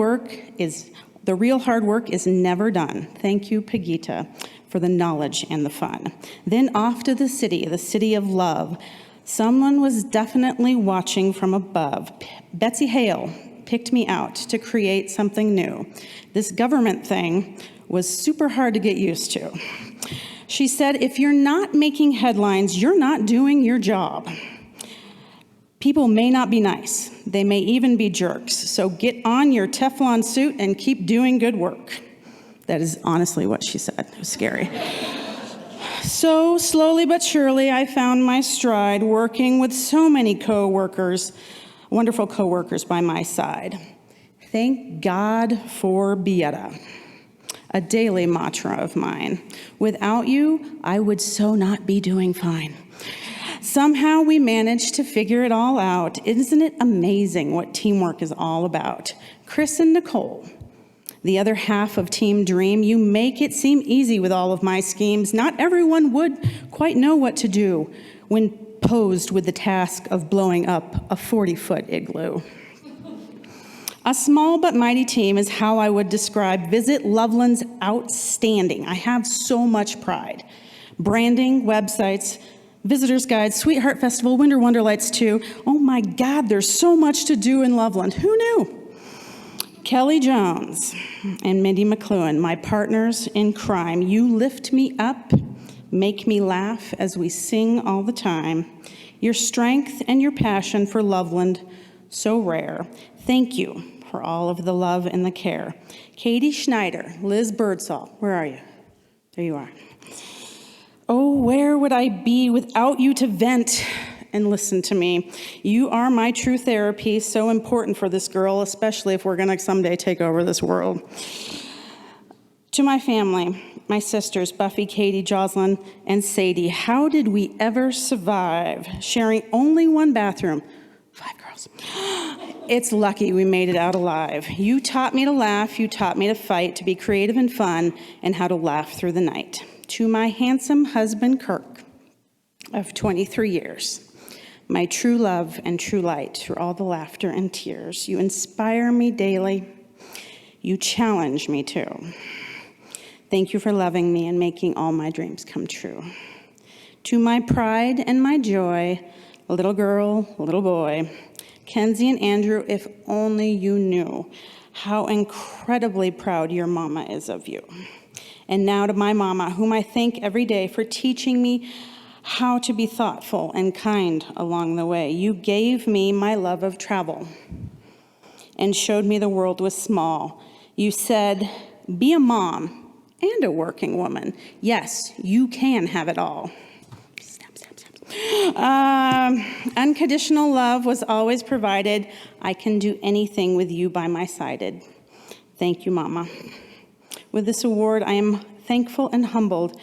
hard work is never done. Thank you, Peggita, for the knowledge and the fun. Then off to the city of love. Someone was definitely watching from above. Betsy Hale picked me out to create something new. This government thing was super hard to get used to. She said, if you're not making headlines, you're not doing your job. People may not be nice. They may even be jerks. So get on your Teflon suit and keep doing good work. That is honestly what she said. It was scary. So slowly but surely, I found my stride working with so many wonderful coworkers by my side. Thank God for Bieta. a daily mantra of mine. Without you, I would so not be doing fine. Somehow we managed to figure it all out. Isn't it amazing what teamwork is all about? Chris and Nicole, the other half of Team Dream, you make it seem easy with all of my schemes. Not everyone would quite know what to do when posed with the task of blowing up a 40-foot igloo. A small but mighty team is how I would describe Visit Loveland's outstanding. I have so much pride. Branding, websites, visitors guides, Sweetheart Festival, Winter Wonderlights too. Oh my God, there's so much to do in Loveland. Who knew? Kelly Jones and Mindy McLuhan, my partners in crime, you lift me up, make me laugh as we sing all the time. Your strength and your passion for Loveland, so rare. Thank you for all of the love and the care. Katie Schneider, Liz Birdsall, where are you? There you are. Oh, where would I be without you to vent and listen to me? You are my true therapy, so important for this girl, especially if we're gonna someday take over this world. To my family, my sisters, Buffy, Katie, Jocelyn, and Sadie, how did we ever survive sharing only one bathroom? 5 girls. It's lucky we made it out alive. You taught me to laugh, you taught me to fight, to be creative and fun, and how to laugh through the night. To my handsome husband, Kirk, of 23 years, my true love and true light through all the laughter and tears. You inspire me daily. You challenge me too. Thank you for loving me and making all my dreams come true. To my pride and my joy, little girl, little boy, Kenzie and Andrew, if only you knew how incredibly proud your mama is of you. And now to my mama, whom I thank every day for teaching me how to be thoughtful and kind along the way. You gave me my love of travel and showed me the world was small. You said, be a mom and a working woman. Yes, you can have it all. Snap, snap, snap. Unconditional love was always provided. I can do anything with you by my side. Thank you, Mama. With this award, I am thankful and humbled.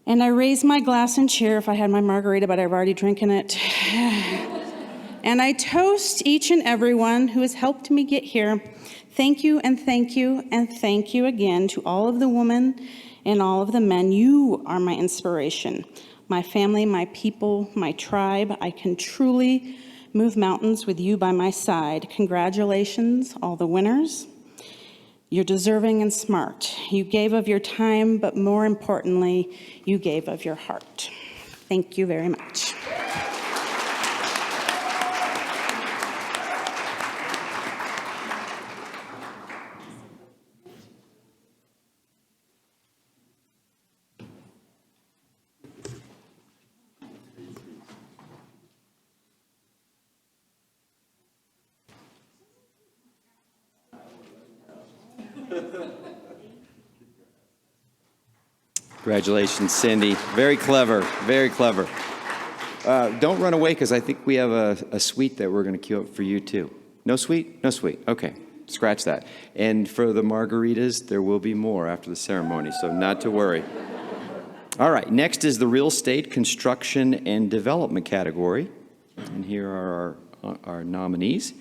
And I raise my glass and chair if I had my margarita, but I've already drinking it. And I toast each and everyone who has helped me get here. Thank you and thank you and thank you again to all of the women and all of the men. You are my inspiration, my family, my people, my tribe. I can truly move mountains with you by my side. Congratulations, all the winners. You're deserving and smart. You gave of your time, but more importantly, you gave of your heart. Thank you very much. Congratulations, Cindy. Very clever, very clever. Don't run away, because I think we have a suite that we're going to queue up for you, too. No suite? No suite. Okay, scratch that. And for the margaritas, there will be more after the ceremony, so not to worry. All right, next is the real estate, construction, and development category. And here are our nominees.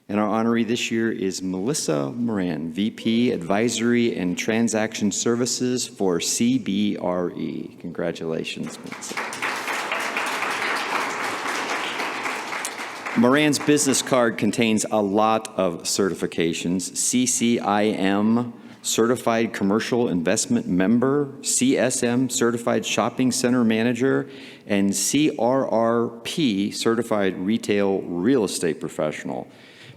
And our honoree this year is Melissa Moran, VP Advisory and Transaction Services for CBRE. Congratulations, Melissa. Moran's business card contains a lot of certifications: CCIM, Certified Commercial Investment Member, CSM, Certified Shopping Center Manager, and CRRP, Certified Retail Real Estate Professional.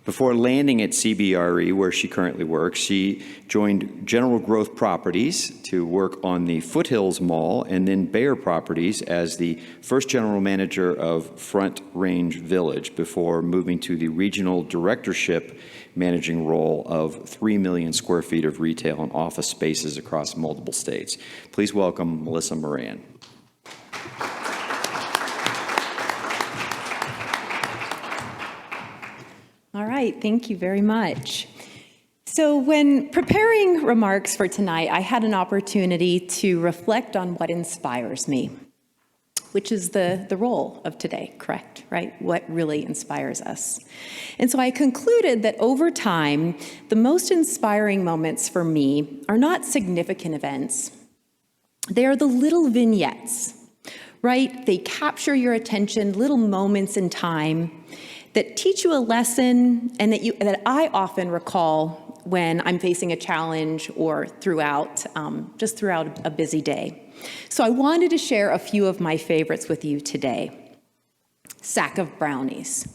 Before landing at CBRE, where she currently works, she joined General Growth Properties to work on the Foothills Mall, and then Bayer Properties as the first general manager of Front Range Village, before moving to the regional directorship managing role of 3 million square feet of retail and office spaces across multiple states. Please welcome Melissa Moran. All right, thank you very much. So when preparing remarks for tonight, I had an opportunity to reflect on what inspires me, which is the role of today, correct, right? What really inspires us. And so I concluded that over time, the most inspiring moments for me are not significant events. They are the little vignettes, right? They capture your attention, little moments in time that teach you a lesson and that I often recall when I'm facing a challenge or throughout a busy day. So I wanted to share a few of my favorites with you today. Sack of brownies.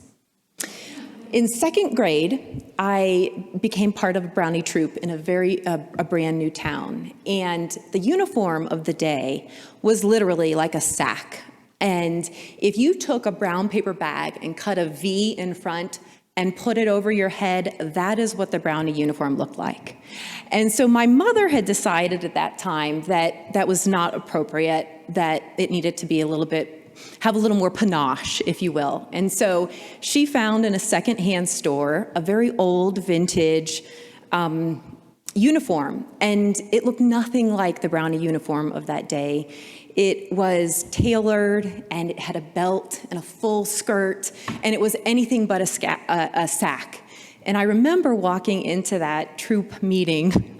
In second grade, I became part of a brownie troop in a brand new town. And the uniform of the day was literally like a sack. And if you took a brown paper bag and cut a V in front and put it over your head, that is what the brownie uniform looked like. And so my mother had decided at that time that that was not appropriate, that it needed to be have a little more panache, if you will. And so she found in a secondhand store a very old vintage uniform, and it looked nothing like the brownie uniform of that day. It was tailored, and it had a belt and a full skirt, and it was anything but a sack. And I remember walking into that troop meeting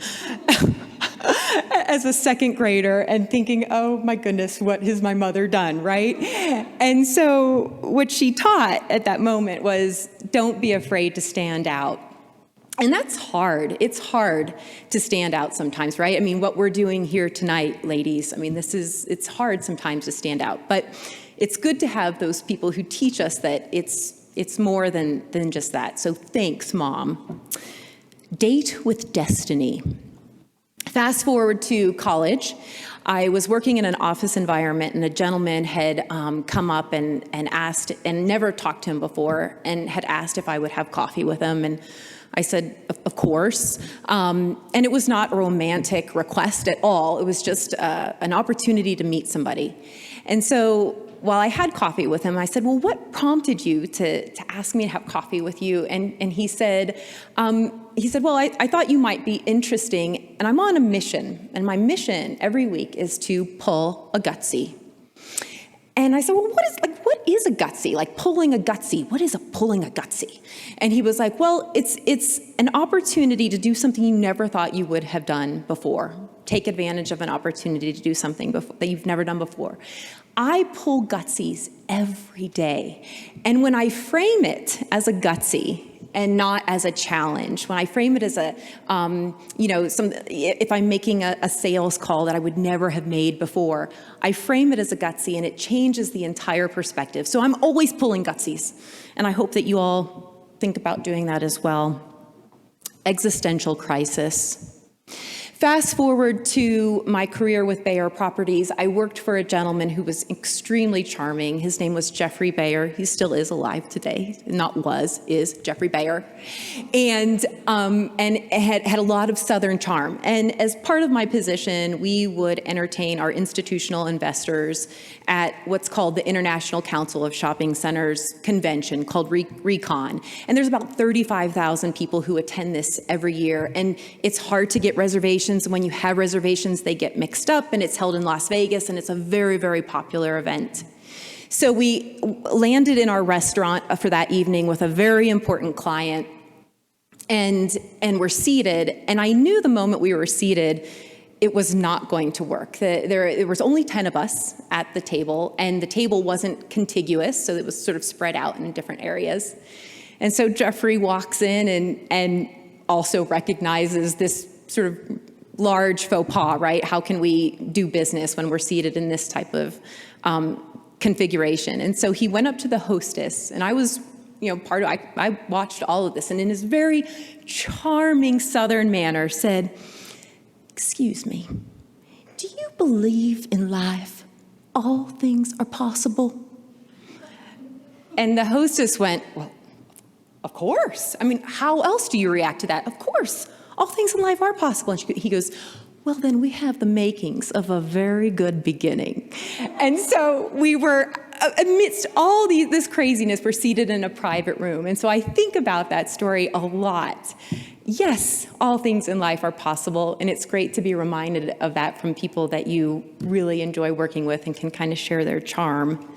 as a second grader and thinking, oh my goodness, what has my mother done, right? And so what she taught at that moment was, don't be afraid to stand out. And that's hard. It's hard to stand out sometimes, right? I mean, what we're doing here tonight, ladies, I mean, it's hard sometimes to stand out, but it's good to have those people who teach us that it's more than just that. So thanks, Mom. Date with destiny. Fast forward to college. I was working in an office environment, and a gentleman had come up and asked, and never talked to him before, and had asked if I would have coffee with him. And I said, of course. And it was not a romantic request at all. It was just an opportunity to meet somebody. And so while I had coffee with him, I said, well, what prompted you to ask me to have coffee with you? And he said, well, I thought you might be interesting, and I'm on a mission. And my mission every week is to pull a gutsy. And I said, well, what is a gutsy? Like pulling a gutsy, what is pulling a gutsy? And he was like, well, it's an opportunity to do something you never thought you would have done before. Take advantage of an opportunity to do something that you've never done before. I pull gutsies every day. And when I frame it as a gutsy, and not as a challenge, when I frame it as if I'm making a sales call that I would never have made before, I frame it as a gutsy, and it changes the entire perspective. So I'm always pulling gutsies, and I hope that you all think about doing that as well. Existential crisis. Fast forward to my career with Bayer Properties. I worked for a gentleman who was extremely charming. His name was Jeffrey Bayer. He still is alive today. Is Jeffrey Bayer. And had a lot of Southern charm. And as part of my position, we would entertain our institutional investors at what's called the International Council of Shopping Centers convention called Recon. And there's about 35,000 people who attend this every year. And it's hard to get reservations. And when you have reservations, they get mixed up, and it's held in Las Vegas, and it's a very, very popular event. So we landed in our restaurant for that evening with a very important client, and we're seated, and I knew the moment we were seated, it was not going to work. There was only 10 of us at the table, and the table wasn't contiguous, so it was sort of spread out in different areas. And so Jeffrey walks in and also recognizes this sort of large faux pas, right? How can we do business when we're seated in this type of configuration? And so he went up to the hostess, and I was, I watched all of this, and in his very charming Southern manner said, "Excuse me, do you believe in life all things are possible?" And the hostess went, "Well, of course. I mean, how else do you react to that? Of course. All things in life are possible." And he goes, "Well, then we have the makings of a very good beginning." And so we were, amidst all this craziness, we're seated in a private room. And so I think about that story a lot. yes, all things in life are possible, and it's great to be reminded of that from people that you really enjoy working with and can kind of share their charm.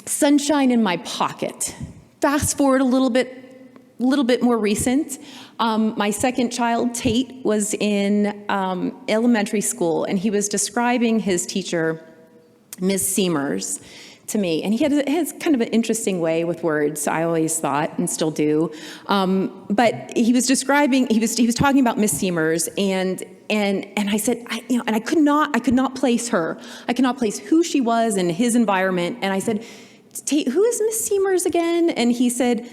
Sunshine in my pocket. Fast forward a little bit more recent. My second child, Tate, was in elementary school, and he was describing his teacher, Ms. Siemers, to me. And he has kind of an interesting way with words, I always thought, and still do. But he was describing, he was talking about Ms. Siemers, and I said, and I could not place her. I could not place who she was in his environment. And I said, Tate, who is Ms. Siemers again? And he said,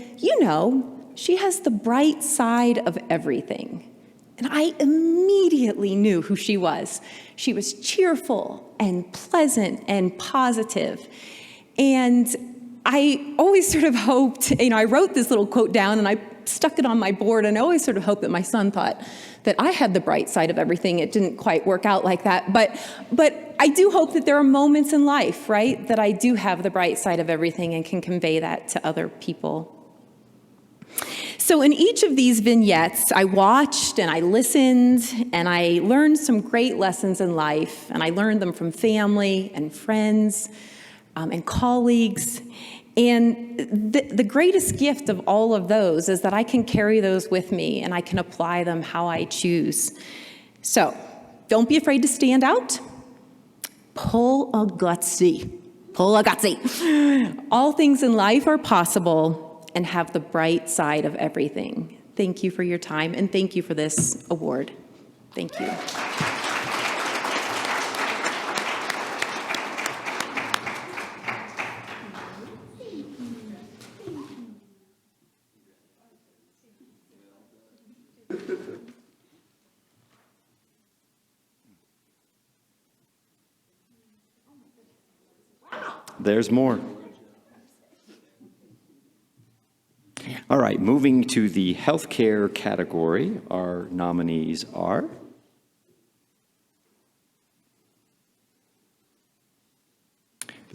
she has the bright side of everything. And I immediately knew who she was. She was cheerful and pleasant and positive. And I always sort of hoped, I wrote this little quote down and I stuck it on my board, and I always sort of hoped that my son thought that I had the bright side of everything. It didn't quite work out like that. But I do hope that there are moments in life, right, that I do have the bright side of everything and can convey that to other people. So in each of these vignettes, I watched and I listened and I learned some great lessons in life, and I learned them from family and friends and colleagues. And the greatest gift of all of those is that I can carry those with me and I can apply them how I choose. So don't be afraid to stand out. Pull a gutsy. All things in life are possible, and have the bright side of everything. Thank you for your time, and thank you for this award. Thank you. There's more. All right, moving to the healthcare category, our nominees are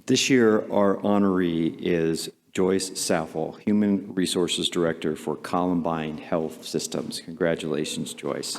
this year our honoree is Joyce Saffel, Human Resources Director for Columbine Health Systems. Congratulations, Joyce.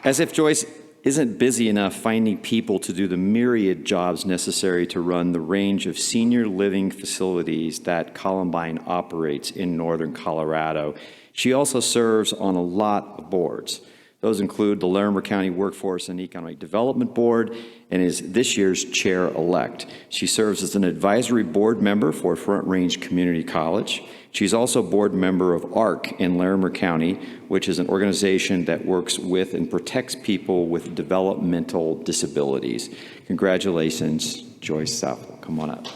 As if Joyce isn't busy enough finding people to do the myriad jobs necessary to run the range of senior living facilities that Columbine operates in northern Colorado, she also serves on a lot of boards. Those include the Larimer County Workforce and Economic Development Board and is this year's chair-elect. She serves as an advisory board member for Front Range Community College. She's also board member of ARC in Larimer County, which is an organization that works with and protects people with developmental disabilities. Congratulations, Joyce Saffel. Come on up.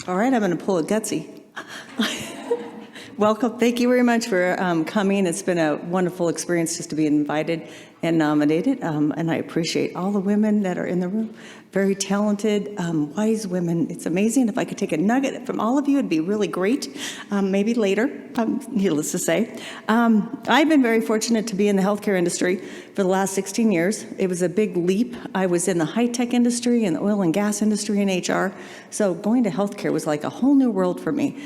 All right, I'm going to pull a gutsy. Welcome. Thank you very much for coming. It's been a wonderful experience just to be invited and nominated, and I appreciate all the women that are in the room. Very talented, wise women. It's amazing. If I could take a nugget from all of you, it'd be really great. Maybe later, needless to say. I've been very fortunate to be in the healthcare industry for the last 16 years. It was a big leap. I was in the high-tech industry and the oil and gas industry and HR. So going to healthcare was like a whole new world for me.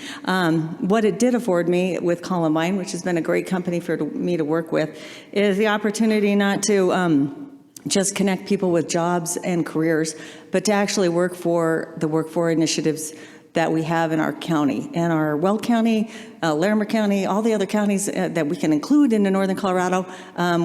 What it did afford me with Columbine, which has been a great company for me to work with, is the opportunity not to just connect people with jobs and careers, but to actually work for the initiatives that we have in our county, and our Weld County, Larimer County, all the other counties that we can include into northern Colorado.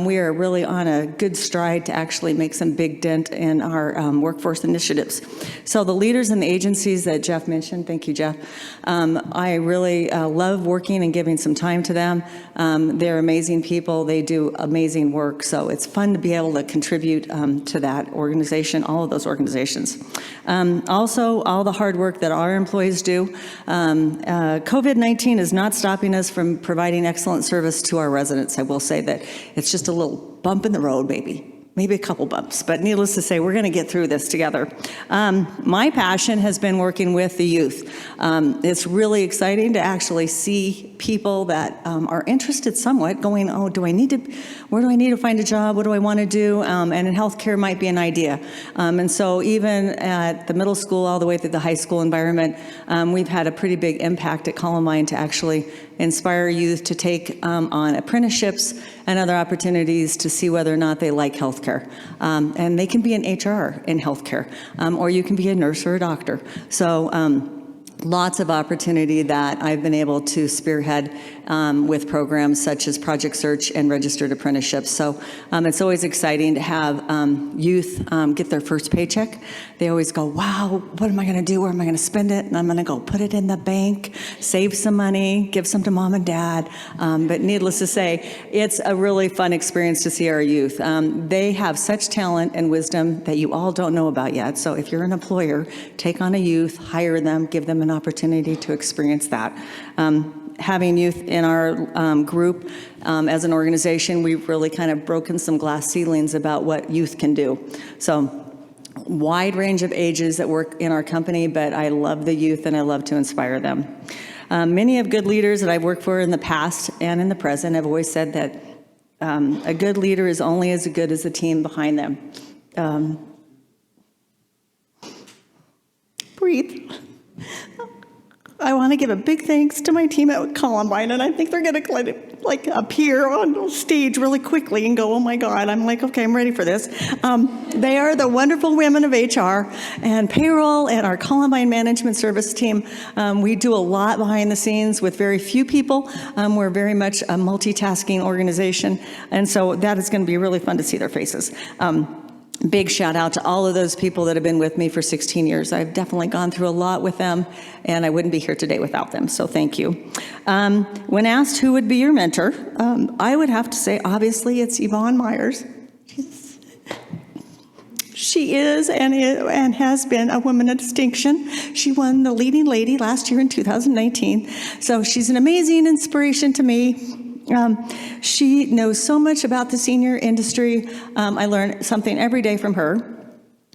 We are really on a good stride to actually make some big dent in our workforce initiatives. So the leaders and the agencies that Jeff mentioned, thank you, Jeff. I really love working and giving some time to them. They're amazing people. They do amazing work. So it's fun to be able to contribute to that organization, all of those organizations. Also, all the hard work that our employees do. COVID-19 is not stopping us from providing excellent service to our residents. I will say that it's just a little bump in the road, maybe. maybe a couple bumps, but needless to say, we're going to get through this together. My passion has been working with the youth. It's really exciting to actually see people that are interested somewhat going, oh, where do I need to find a job? What do I want to do? And in healthcare might be an idea. And so even at the middle school all the way through the high school environment, we've had a pretty big impact at Columbine to actually inspire youth to take on apprenticeships and other opportunities to see whether or not they like healthcare. And they can be in HR in healthcare, or you can be a nurse or a doctor. So lots of opportunity that I've been able to spearhead with programs such as Project Search and registered apprenticeships. So it's always exciting to have youth get their first paycheck. They always go, wow, what am I going to do? Where am I going to spend it? And I'm going to go put it in the bank, save some money, give some to mom and dad. But needless to say, it's a really fun experience to see our youth. They have such talent and wisdom that you all don't know about yet. So if you're an employer, take on a youth, hire them, give them an opportunity to experience that. Having youth in our group as an organization, we've really kind of broken some glass ceilings about what youth can do. So wide range of ages that work in our company, but I love the youth and I love to inspire them. Many of good leaders that I've worked for in the past and in the present have always said that a good leader is only as good as the team behind them. Breathe. I want to give a big thanks to my team at Columbine, and I think they're going to like appear on stage really quickly and go, oh my God, I'm like, okay, I'm ready for this. They are the wonderful women of HR and payroll and our Columbine management service team. We do a lot behind the scenes with very few people. We're very much a multitasking organization, and so that is going to be really fun to see their faces. Big shout out to all of those people that have been with me for 16 years. I've definitely gone through a lot with them, and I wouldn't be here today without them, so thank you. When asked who would be your mentor, I would have to say, obviously, it's Yvonne Myers. She is and has been a woman of distinction. She won the leading lady last year in 2019, so she's an amazing inspiration to me. She knows so much about the senior industry. I learn something every day from her.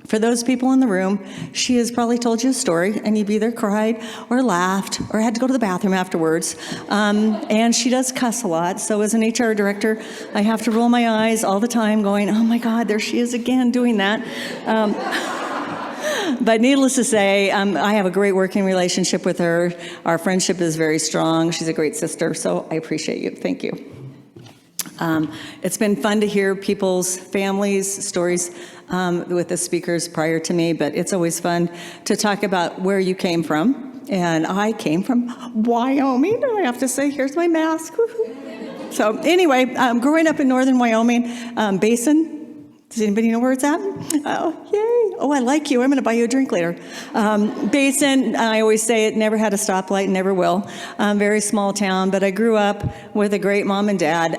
For those people in the room, she has probably told you a story, and you've either cried or laughed or had to go to the bathroom afterwards. And she does cuss a lot, so as an HR director, I have to roll my eyes all the time going, oh my God, there she is again doing that. But needless to say, I have a great working relationship with her. Our friendship is very strong. She's a great sister, so I appreciate you. Thank you. It's been fun to hear people's families' stories with the speakers prior to me, but it's always fun to talk about where you came from. And I came from Wyoming, and I have to say, here's my mask. So anyway, growing up in northern Wyoming, Basin. Does anybody know where it's at? Oh, yay. Oh, I like you. I'm going to buy you a drink later. Basin, I always say it never had a stoplight, never will. Very small town, but I grew up with a great mom and dad.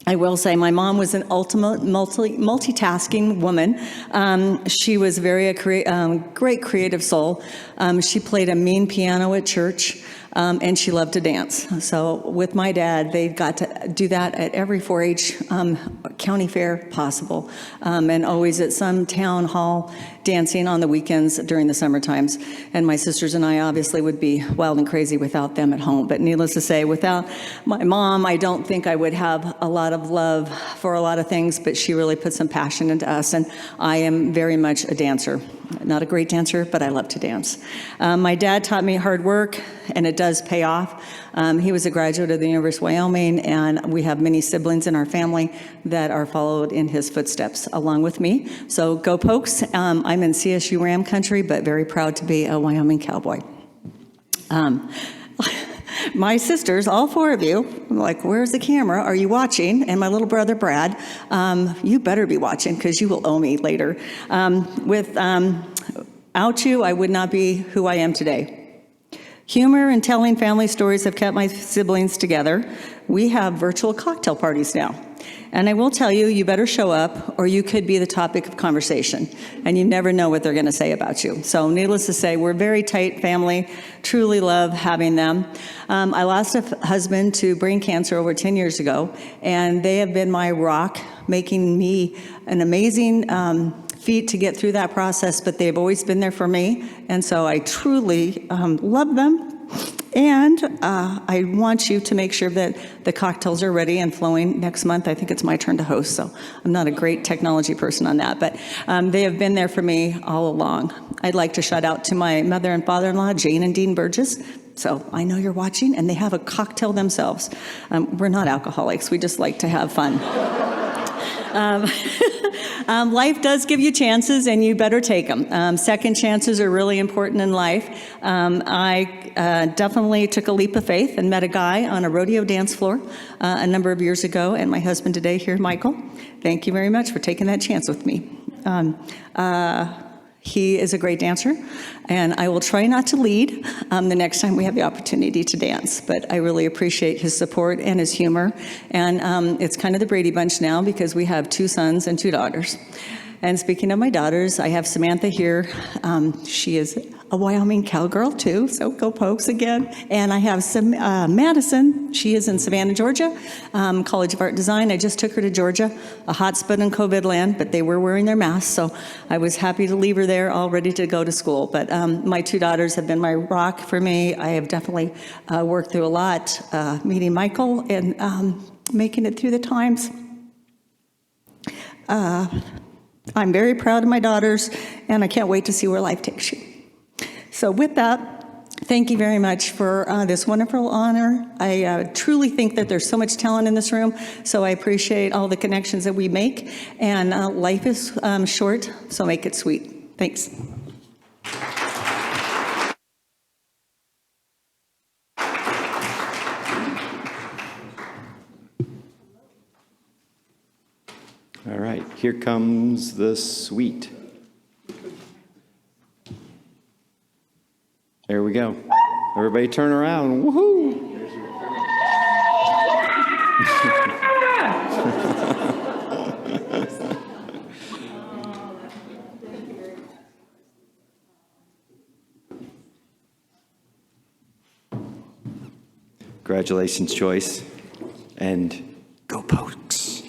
I will say my mom was an ultimate multitasking woman. She was a great creative soul. She played a mean piano at church. And she loved to dance. So with my dad, they got to do that at every 4-H county fair possible, and always at some town hall dancing on the weekends during the summer times. And my sisters and I obviously would be wild and crazy without them at home. But needless to say, without my mom, I don't think I would have a lot of love for a lot of things, but she really put some passion into us. And I am very much a dancer. Not a great dancer, but I love to dance. My dad taught me hard work, and it does pay off. He was a graduate of the University of Wyoming, and we have many siblings in our family that are followed in his footsteps along with me. So go Pokes. I'm in CSU Ram country, but very proud to be a Wyoming cowboy. My sisters, all 4 of you, I'm like, where's the camera? Are you watching? And my little brother, Brad, you better be watching because you will owe me later. Without you, I would not be who I am today. Humor and telling family stories have kept my siblings together. We have virtual cocktail parties now. And I will tell you, you better show up or you could be the topic of conversation. And you never know what they're going to say about you. So needless to say, we're a very tight family. Truly love having them. I lost a husband to brain cancer over 10 years ago. And they have been my rock making me an amazing feat to get through that process, but they've always been there for me, and so I truly love them. And I want you to make sure that the cocktails are ready and flowing next month. I think it's my turn to host, so I'm not a great technology person on that, but they have been there for me all along. I'd like to shout out to my mother and father-in-law, Jane and Dean Burgess. So I know you're watching, and they have a cocktail themselves. We're not alcoholics. We just like to have fun. Life does give you chances, and you better take them. Second chances are really important in life. I definitely took a leap of faith and met a guy on a rodeo dance floor a number of years ago, and my husband today here, Michael. Thank you very much for taking that chance with me. He is a great dancer, and I will try not to lead the next time we have the opportunity to dance, but I really appreciate his support and his humor, and it's kind of the Brady Bunch now because we have 2 sons and 2 daughters. And speaking of my daughters, I have Samantha here. She is a Wyoming cowgirl too, so go Pokes again. And I have Madison. She is in Savannah, Georgia, College of Art Design. I just took her to Georgia, a hotspot in COVID land, but they were wearing their masks, so I was happy to leave her there, all ready to go to school. But my 2 daughters have been my rock for me. I have definitely worked through a lot, meeting Michael and making it through the times. I'm very proud of my daughters, and I can't wait to see where life takes you. So with that, thank you very much for this wonderful honor. I truly think that there's so much talent in this room, so I appreciate all the connections that we make, and life is short, so make it sweet. Thanks. All right, here comes the suite. There we go. Everybody turn around. Woohoo! Congratulations, Joyce. And go Pokes.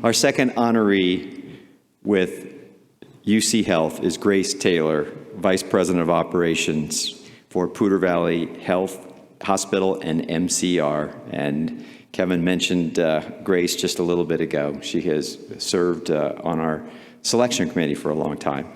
Our second honoree with UCHealth is Grace Taylor, Vice President of Operations for Poudre Valley Health Hospital and MCR. And Kevin mentioned Grace just a little bit ago. She has served on our selection committee for a long time.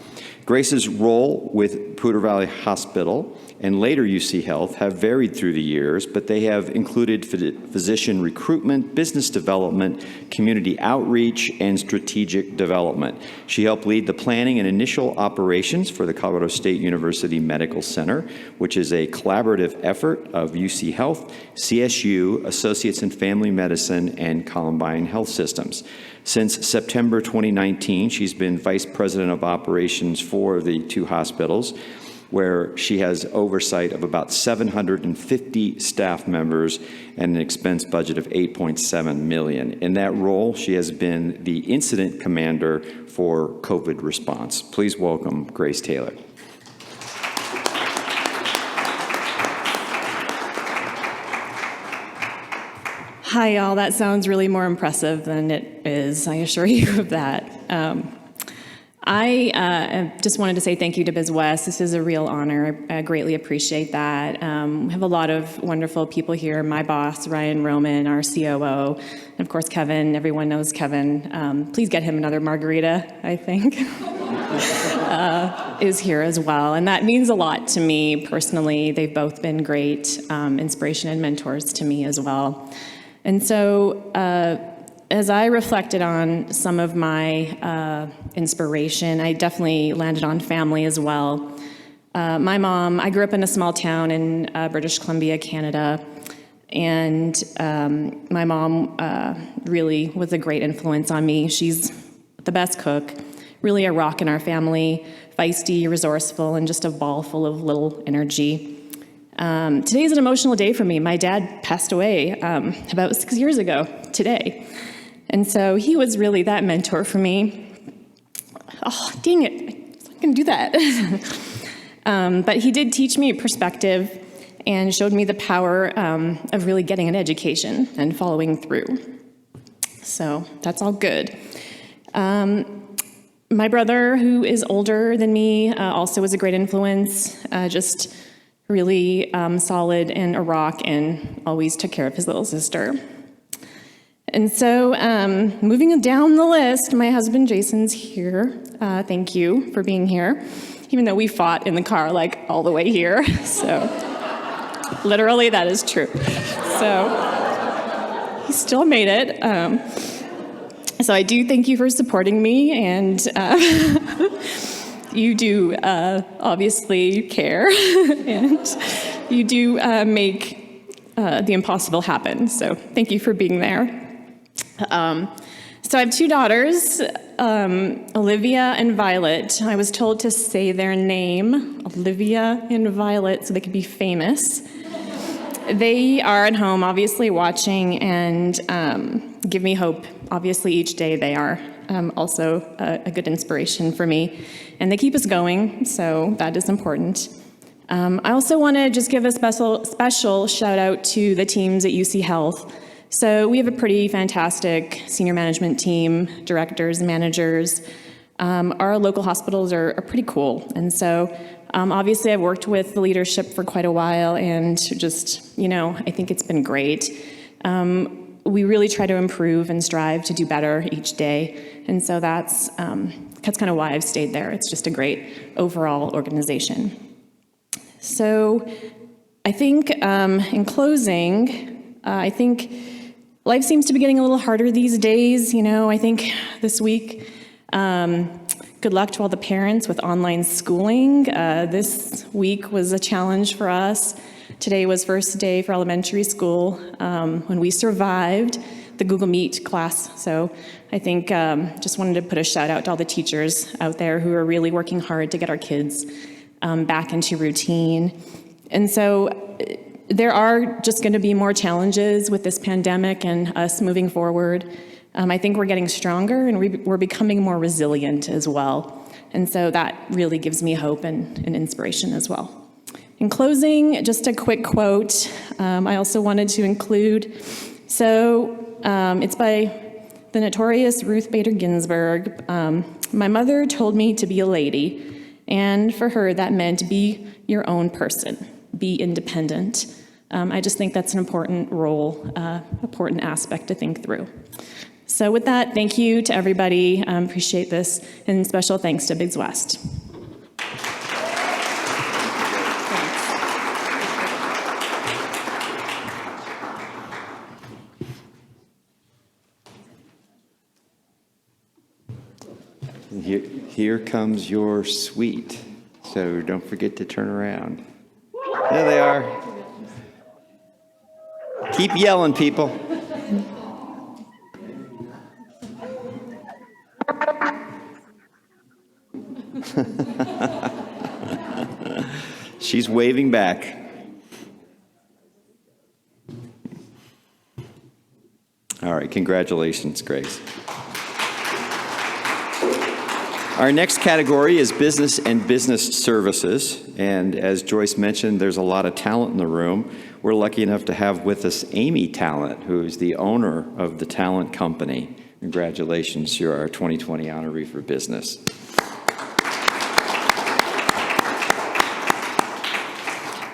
Grace's role with Poudre Valley Hospital and later UCHealth have varied through the years, but they have included physician recruitment, business development, community outreach, and strategic development. She helped lead the planning and initial operations for the Colorado State University Medical Center, which is a collaborative effort of UCHealth, CSU, Associates in Family Medicine, and Columbine Health Systems. Since September 2019, she's been Vice President of Operations for the 2 hospitals, where she has oversight of about 750 staff members and an expense budget of $8.7 million. In that role, she has been the incident commander for COVID response. Please welcome Grace Taylor. Hi, y'all. That sounds really more impressive than it is. I assure you of that. I just wanted to say thank you to BizWest. This is a real honor. I greatly appreciate that. We have a lot of wonderful people here. My boss, Ryan Roman, our COO, and of course, Kevin. Everyone knows Kevin. Please get him another margarita, I think, is here as well. And that means a lot to me personally. They've both been great inspiration and mentors to me as well. And so, as I reflected on some of my inspiration, I definitely landed on family as well. My mom, I grew up in a small town in British Columbia, Canada, and my mom really was a great influence on me. She's the best cook, really a rock in our family, feisty, resourceful, and just a ball full of little energy. Today is an emotional day for me. My dad passed away about 6 years ago today. And so he was really that mentor for me. Oh, dang it, I can do that. But he did teach me perspective and showed me the power of really getting an education and following through. So that's all good. My brother, who is older than me, also was a great influence, just really solid and a rock, and always took care of his little sister. And so moving down the list, my husband Jason's here. Thank you for being here, even though we fought in the car like all the way here. So literally that is true. So he still made it. So I do thank you for supporting me, and you do obviously care, and you do make the impossible happen. So thank you for being there. So I have two daughters, Olivia and Violet. I was told to say their name, Olivia and Violet, so they could be famous. They are at home, obviously watching, and give me hope. Obviously, each day they are also a good inspiration for me. And they keep us going, so that is important. I also want to just give a special shout out to the teams at UCHealth. So we have a pretty fantastic senior management team, directors, managers. Our local hospitals are pretty cool. And so obviously I've worked with the leadership for quite a while, and just, I think it's been great. We really try to improve and strive to do better each day. And so that's kind of why I've stayed there. It's just a great overall organization. So I think in closing, I think life seems to be getting a little harder these days. I think this week, good luck to all the parents with online schooling. This week was a challenge for us. Today was first day for elementary school when we survived the Google Meet class. So I think just wanted to put a shout out to all the teachers out there who are really working hard to get our kids back into routine. And so there are just going to be more challenges with this pandemic and us moving forward. I think we're getting stronger, and we're becoming more resilient as well. And so that really gives me hope and inspiration as well. In closing, just a quick quote I also wanted to include. So it's by the notorious Ruth Bader Ginsburg. My mother told me to be a lady, and for her that meant be your own person, be independent. I just think that's an important role, important aspect to think through. So with that, thank you to everybody. Appreciate this, and special thanks to BizWest. Here comes your suite, so don't forget to turn around. There they are. Keep yelling, people. She's waving back. All right, congratulations, Grace. Our next category is business and business services. And as Joyce mentioned, there's a lot of talent in the room. We're lucky enough to have with us Amy Tallent, who is the owner of the Tallent Company. Congratulations, you're our 2020 honoree for business.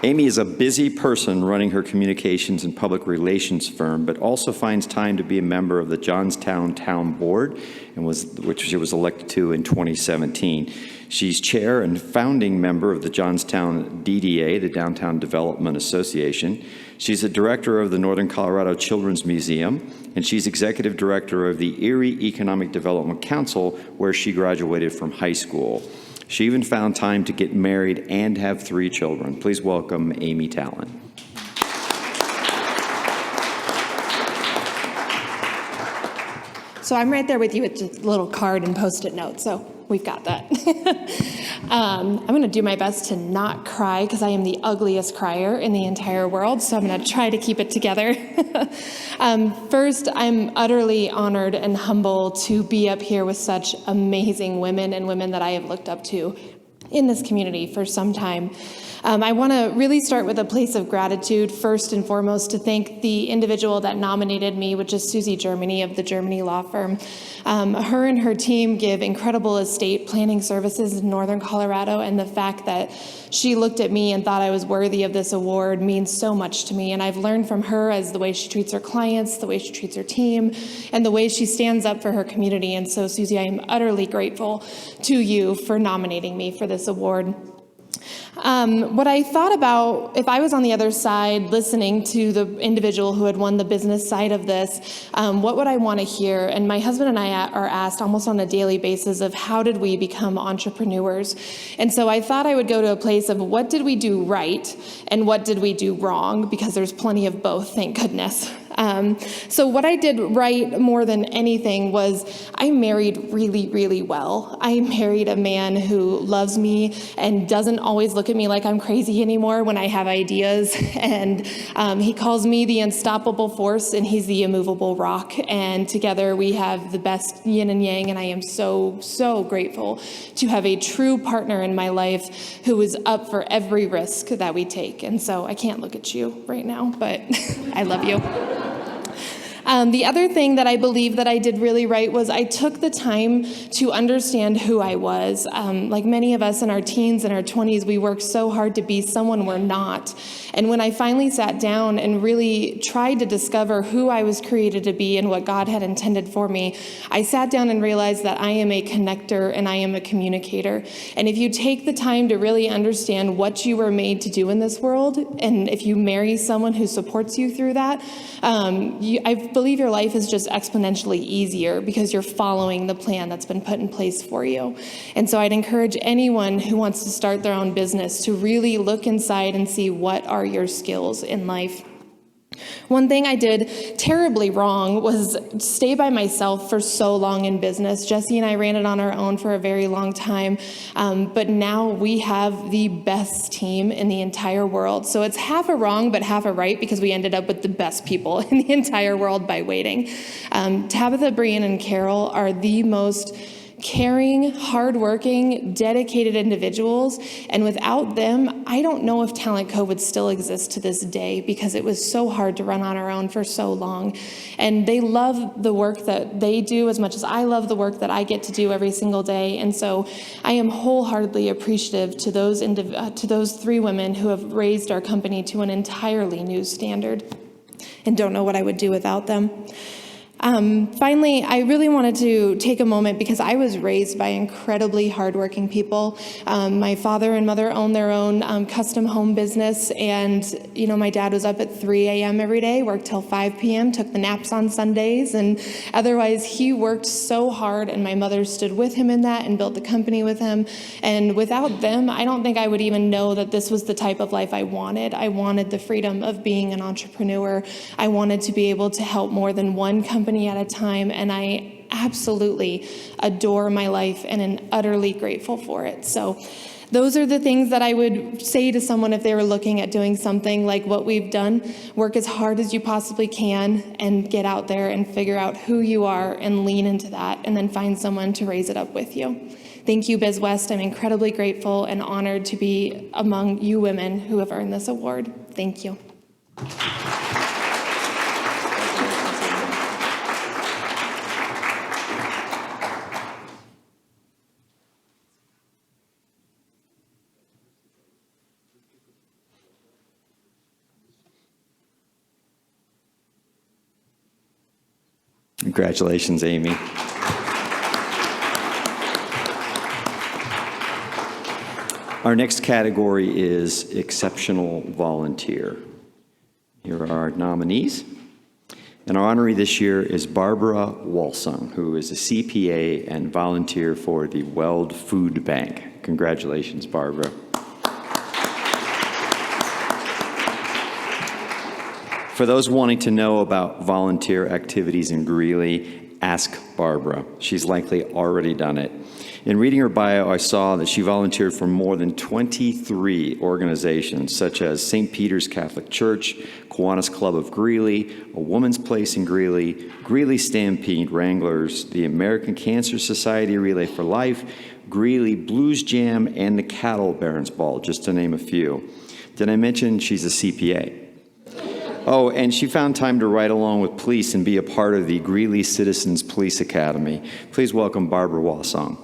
Amy is a busy person running her communications and public relations firm, but also finds time to be a member of the Johnstown Town Board, which she was elected to in 2017. She's chair and founding member of the Johnstown DDA, the Downtown Development Association. She's a director of the Northern Colorado Children's Museum, and she's executive director of the Erie Economic Development Council, where she graduated from high school. She even found time to get married and have 3 children. Please welcome Amy Tallent. So I'm right there with you with just a little card and Post-it note, so we've got that. I'm going to do my best to not cry because I am the ugliest crier in the entire world, so I'm going to try to keep it together. First, I'm utterly honored and humbled to be up here with such amazing women and women that I have looked up to in this community for some time. I want to really start with a place of gratitude, first and foremost, to thank the individual that nominated me, which is Susie Germany of the Germany Law Firm. Her and her team give incredible estate planning services in Northern Colorado, and the fact that she looked at me and thought I was worthy of this award means so much to me. And I've learned from her as the way she treats her clients, the way she treats her team, and the way she stands up for her community. And so, Susie, I am utterly grateful to you for nominating me for this award. What I thought about, if I was on the other side listening to the individual who had won the business side of this, what would I want to hear? And my husband and I are asked almost on a daily basis of how did we become entrepreneurs? And so I thought I would go to a place of what did we do right and what did we do wrong? Because there's plenty of both, thank goodness. So what I did right more than anything was I married really, really well. I married a man who loves me and doesn't always look at me like I'm crazy anymore when I have ideas. And he calls me the unstoppable force and he's the immovable rock. And together we have the best yin and yang. And I am so, so grateful to have a true partner in my life who is up for every risk that we take. And so I can't look at you right now, but I love you. The other thing that I believe that I did really right was I took the time to understand who I was. Like many of us in our teens and our 20s, we work so hard to be someone we're not. And when I finally sat down and really tried to discover who I was created to be and what God had intended for me, I sat down and realized that I am a connector and I am a communicator. And if you take the time to really understand what you were made to do in this world, and if you marry someone who supports you through that, I believe your life is just exponentially easier because you're following the plan that's been put in place for you. And so I'd encourage anyone who wants to start their own business to really look inside and see what are your skills in life. One thing I did terribly wrong was stay by myself for so long in business. Jessie and I ran it on our own for a very long time, but now we have the best team in the entire world. So it's half a wrong, but half a right because we ended up with the best people in the entire world by waiting. Tabitha, Brian, and Carol are the most caring, hardworking, dedicated individuals. And without them, I don't know if Tallent Co. would still exist to this day because it was so hard to run on our own for so long. And they love the work that they do as much as I love the work that I get to do every single day. And so I am wholeheartedly appreciative to those three women who have raised our company to an entirely new standard and don't know what I would do without them. Finally, I really wanted to take a moment because I was raised by incredibly hardworking people. My father and mother owned their own custom home business, and my dad was up at 3 a.m. every day, worked till 5 p.m., took the naps on Sundays, and otherwise he worked so hard, and my mother stood with him in that and built the company with him. And without them, I don't think I would even know that this was the type of life I wanted. I wanted the freedom of being an entrepreneur. I wanted to be able to help more than one company at a time, and I absolutely adore my life and am utterly grateful for it. So those are the things that I would say to someone if they were looking at doing something like what we've done. Work as hard as you possibly can and get out there and figure out who you are and lean into that and then find someone to raise it up with you. Thank you, BizWest. I'm incredibly grateful and honored to be among you women who have earned this award. Thank you. Congratulations, Amy. Our next category is Exceptional Volunteer. Here are our nominees. And our honoree this year is Barbara Wasung, who is a CPA and volunteer for the Weld Food Bank. Congratulations, Barbara. For those wanting to know about volunteer activities in Greeley, ask Barbara. She's likely already done it. In reading her bio, I saw that she volunteered for more than 23 organizations, such as St. Peter's Catholic Church, Kiwanis Club of Greeley, A Woman's Place in Greeley, Greeley Stampede Wranglers, the American Cancer Society Relay for Life, Greeley Blues Jam and the Cattle Barons Ball, just to name a few. Did I mention she's a CPA? Oh, and she found time to ride along with police and be a part of the Greeley Citizens Police Academy. Please welcome Barbara Wasung.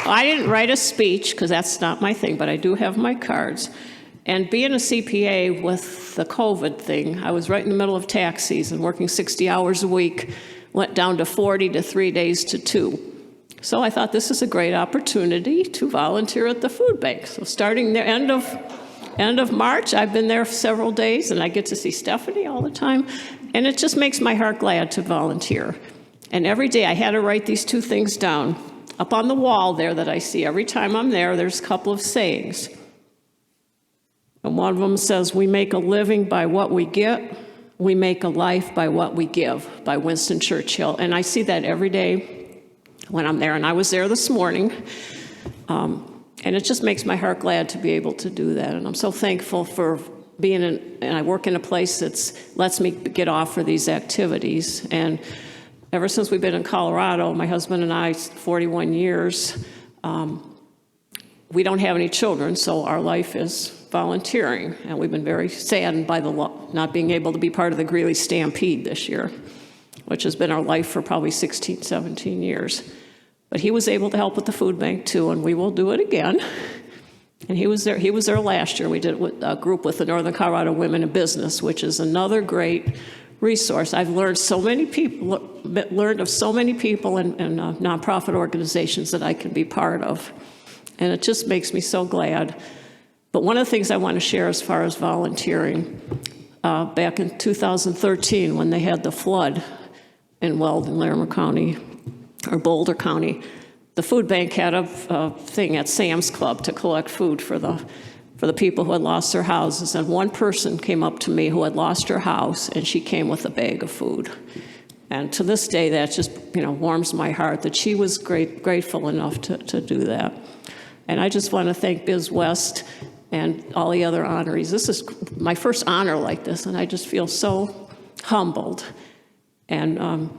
I didn't write a speech because that's not my thing, but I do have my cards. And being a CPA with the COVID thing, I was right in the middle of tax season, working 60 hours a week, went down to 40 to 3 days to 2. So I thought this is a great opportunity to volunteer at the food bank. So starting the end of March, I've been there several days, and I get to see Stephanie all the time. And it just makes my heart glad to volunteer. And every day I had to write these 2 things down. Up on the wall there that I see every time I'm there, there's a couple of sayings. And one of them says, "We make a living by what we get. We make a life by what we give," by Winston Churchill. And I see that every day when I'm there. And I was there this morning. And it just makes my heart glad to be able to do that. And I'm so thankful for being in, and I work in a place that lets me get off for these activities. And ever since we've been in Colorado, my husband and I, 41 years, we don't have any children, so our life is volunteering. And we've been very saddened by the not being able to be part of the Greeley Stampede this year, which has been our life for probably 16, 17 years. But he was able to help with the food bank too, and we will do it again. And he was there last year. We did it with a group with the Northern Colorado Women in Business, which is another great resource. I've learned of so many people in nonprofit organizations that I can be part of. And it just makes me so glad. But one of the things I want to share as far as volunteering, back in 2013 when they had the flood in Weld in Larimer County, or Boulder County, the food bank had a thing at Sam's Club to collect food for the people who had lost their houses. And one person came up to me who had lost her house, and she came with a bag of food. And to this day, that just warms my heart that she was grateful enough to do that. And I just want to thank BizWest and all the other honorees. This is my first honor like this, and I just feel so humbled. And I'm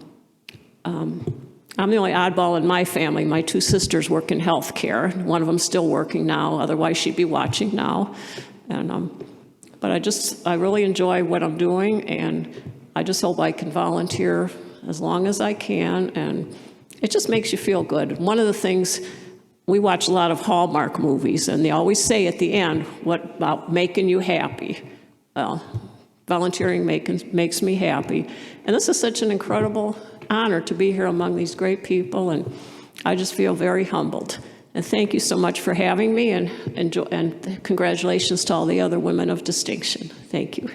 the only oddball in my family. My 2 sisters work in healthcare. One of them's still working now, otherwise she'd be watching now. And but I really enjoy what I'm doing, and I just hope I can volunteer as long as I can, and it just makes you feel good. One of the things, we watch a lot of Hallmark movies, and they always say at the end, what about making you happy? Well, volunteering makes me happy. And this is such an incredible honor to be here among these great people, and I just feel very humbled. And thank you so much for having me, and congratulations to all the other women of distinction. Thank you.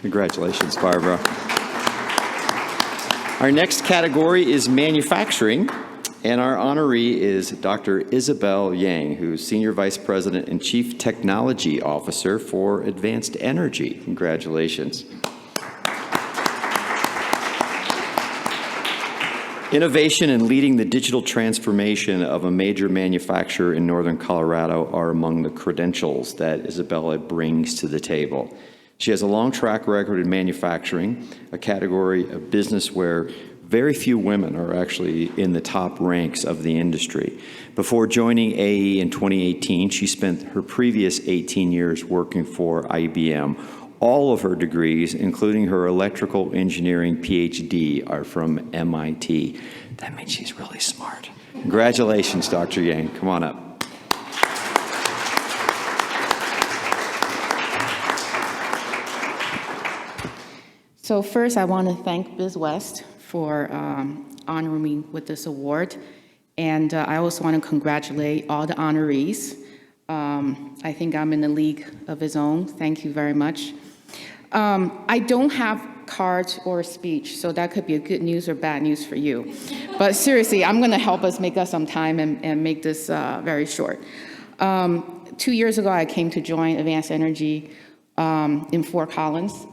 Congratulations, Barbara. Our next category is manufacturing, and our honoree is Dr. Isabel Yang, who's Senior Vice President and Chief Technology Officer for Advanced Energy. Congratulations. Innovation and leading the digital transformation of a major manufacturer in Northern Colorado are among the credentials that Isabella brings to the table. She has a long track record in manufacturing, a category of business where very few women are actually in the top ranks of the industry. Before joining AE in 2018, she spent her previous 18 years working for IBM. All of her degrees, including her electrical engineering PhD, are from MIT. That means she's really smart. Congratulations, Dr. Yang. Come on up. So first, I want to thank BizWest for honoring me with this award. And I also want to congratulate all the honorees. I think I'm in a league of his own. Thank you very much. I don't have cards or speech, so that could be a good news or bad news for you. But seriously, I'm going to help us make us some time and make this very short. 2 years ago, I came to join Advanced Energy in Fort Collins.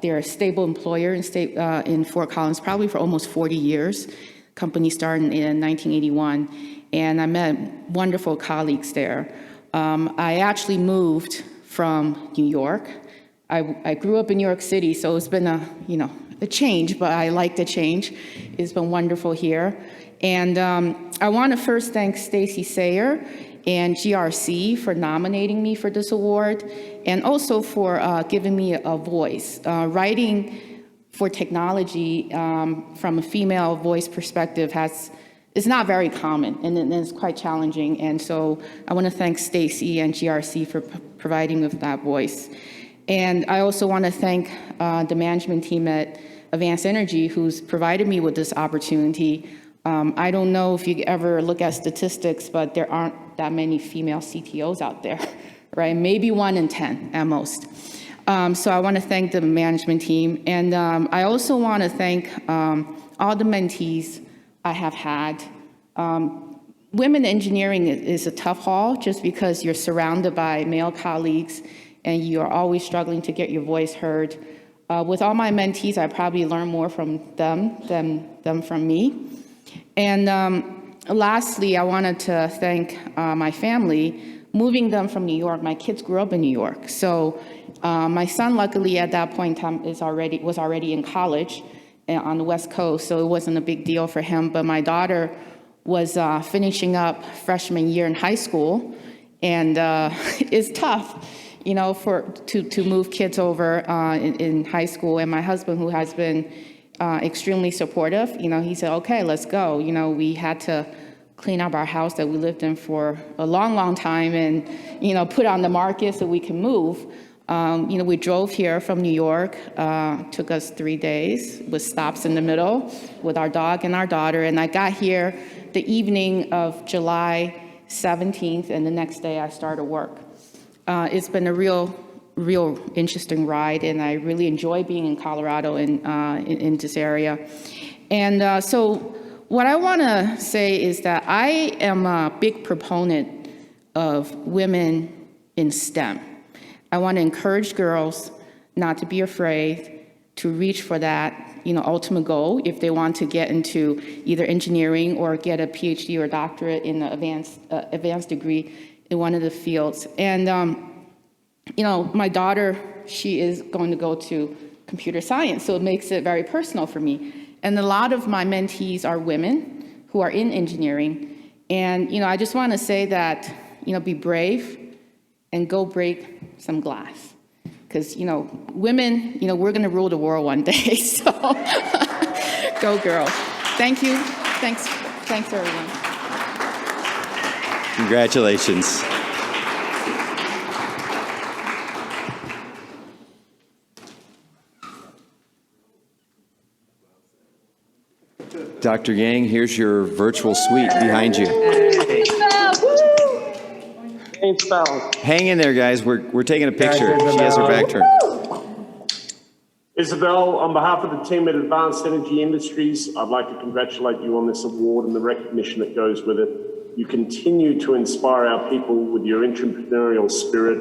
They're a stable employer in Fort Collins, probably for almost 40 years. Company started in 1981, and I met wonderful colleagues there. I actually moved from New York. I grew up in New York City, so it's been a change, but I like the change. It's been wonderful here. And I want to first thank Stacy Sayer and GRC for nominating me for this award, and also for giving me a voice. Writing for technology from a female voice perspective is not very common, and it's quite challenging. And so I want to thank Stacy and GRC for providing me with that voice. And I also want to thank the management team at Advanced Energy who's provided me with this opportunity. I don't know if you ever look at statistics, but there aren't that many female CTOs out there, right? Maybe 1 in 10 at most. So I want to thank the management team. And I also want to thank all the mentees I have had. Women engineering is a tough haul just because you're surrounded by male colleagues and you are always struggling to get your voice heard. With all my mentees, I probably learn more from them than from me. And lastly, I wanted to thank my family. Moving them from New York, my kids grew up in New York. So my son, luckily at that point in time, was already in college on the West Coast, so it wasn't a big deal for him. But my daughter was finishing up freshman year in high school, and it's tough, to move kids over in high school. And my husband, who has been extremely supportive, he said, "Okay, let's go." We had to clean up our house that we lived in for a long, long time, and put on the market so we can move. We drove here from New York. Took us 3 days with stops in the middle with our dog and our daughter. And I got here the evening of July 17th, and the next day I started work. It's been a real interesting ride, and I really enjoy being in Colorado and in this area. And so what I want to say is that I am a big proponent of women in STEM. I want to encourage girls not to be afraid to reach for that, ultimate goal if they want to get into either engineering or get a PhD or doctorate in an advanced degree in one of the fields. And, my daughter, she is going to go to computer science, so it makes it very personal for me. And a lot of my mentees are women who are in engineering. And, I just want to say that, be brave and go break some glass. Because, women, we're going to rule the world one day. So go girls. Thank you. Thanks everyone. Congratulations. Dr. Yang, here's your virtual suite behind you. Hang in there, guys. We're taking a picture. She has her back turned. Isabel, on behalf of the team at Advanced Energy Industries, I'd like to congratulate you on this award and the recognition that goes with it. You continue to inspire our people with your entrepreneurial spirit,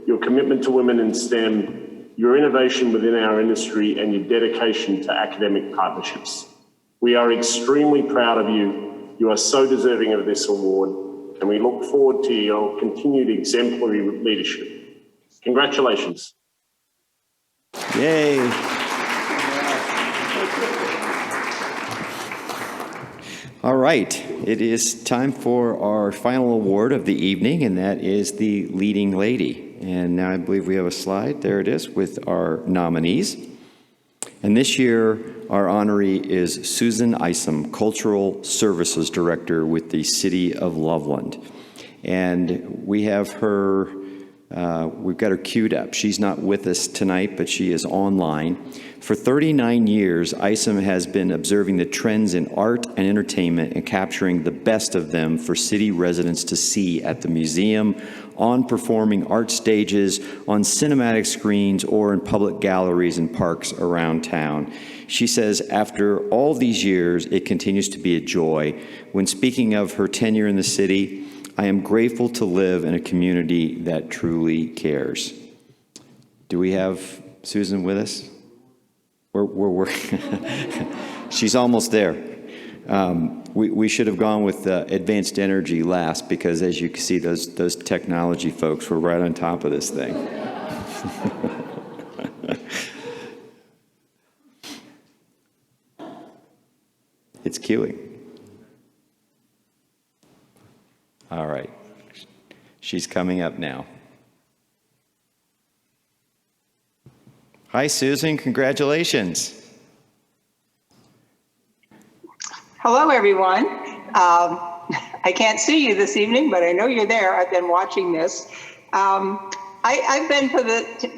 your commitment to women in STEM, your innovation within our industry, and your dedication to academic partnerships. We are extremely proud of you. You are so deserving of this award, and we look forward to your continued exemplary leadership. Congratulations. Yay. All right, it is time for our final award of the evening, and that is the leading lady. And now I believe we have a slide. There it is with our nominees. And this year, our honoree is Susan Ison, Cultural Services Director with the City of Loveland. And we have her, we've got her queued up. She's not with us tonight, but she is online. For 39 years, Ison has been observing the trends in art and entertainment and capturing the best of them for city residents to see at the museum, on performing art stages, on cinematic screens, or in public galleries and parks around town. She says, after all these years, it continues to be a joy. When speaking of her tenure in the city, I am grateful to live in a community that truly cares. Do we have Susan with us? We're she's almost there. We should have gone with advanced energy last, because as you can see, those technology folks were right on top of this thing. It's queuing. All right. She's coming up now. Hi, Susan. Congratulations. Hello, everyone. I can't see you this evening, but I know you're there. I've been watching this. I've been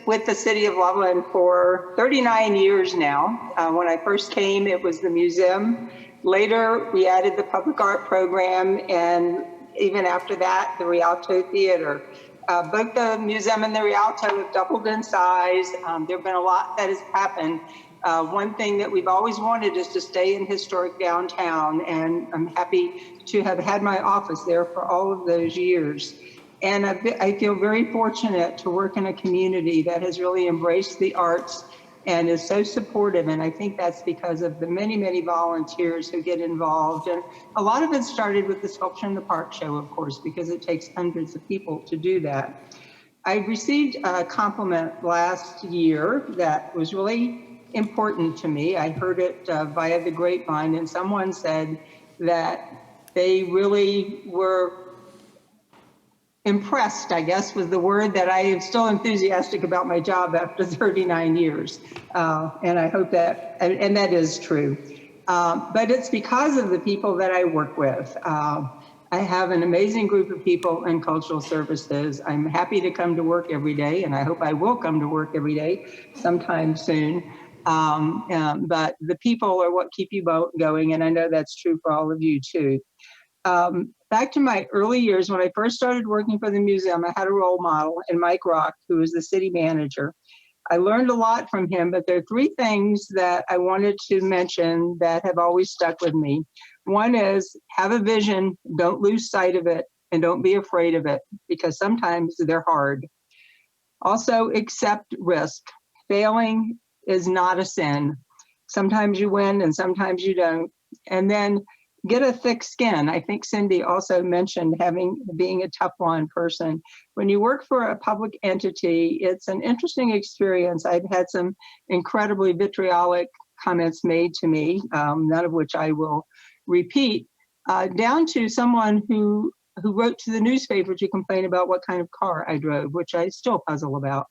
with the city of Loveland for 39 years now. When I first came, it was the museum. Later, we added the public art program, and even after that, the Rialto Theater. Both the museum and the Rialto have doubled in size. There have been a lot that has happened. One thing that we've always wanted is to stay in historic downtown, and I'm happy to have had my office there for all of those years. And I feel very fortunate to work in a community that has really embraced the arts and is so supportive. And I think that's because of the many, many volunteers who get involved. And a lot of it started with the Sculpture in the Park show, of course, because it takes hundreds of people to do that. I received a compliment last year that was really important to me. I heard it via the grapevine, and someone said that they really were impressed, I guess was the word, that I am still enthusiastic about my job after 39 years. And I hope that, and that is true. But it's because of the people that I work with. I have an amazing group of people in cultural services. I'm happy to come to work every day, and I hope I will come to work every day sometime soon. But the people are what keep you going, and I know that's true for all of you too. Back to my early years, when I first started working for the museum, I had a role model in Mike Rock, who was the city manager. I learned a lot from him, but there are three things that I wanted to mention that have always stuck with me. One is have a vision, don't lose sight of it, and don't be afraid of it, because sometimes they're hard. Also, accept risk. Failing is not a sin. Sometimes you win and sometimes you don't. And then get a thick skin. I think Cindy also mentioned being a Teflon person. When you work for a public entity, it's an interesting experience. I've had some incredibly vitriolic comments made to me, none of which I will repeat, down to someone who wrote to the newspaper to complain about what kind of car I drove, which I still puzzle about.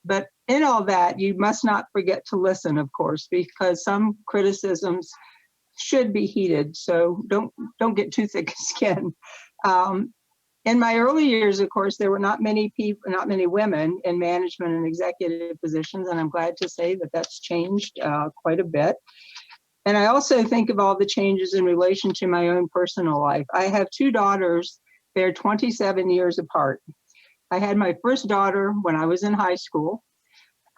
But in all that, you must not forget to listen, of course, because some criticisms should be heeded. So don't get too thick skin. In my early years, of course, there were not many women in management and executive positions, and I'm glad to say that that's changed quite a bit. And I also think of all the changes in relation to my own personal life. I have two daughters. They're 27 years apart. I had my first daughter when I was in high school.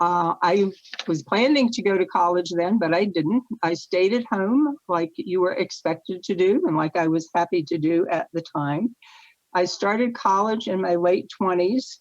I was planning to go to college then, but I didn't. I stayed at home like you were expected to do and like I was happy to do at the time. I started college in my late 20s,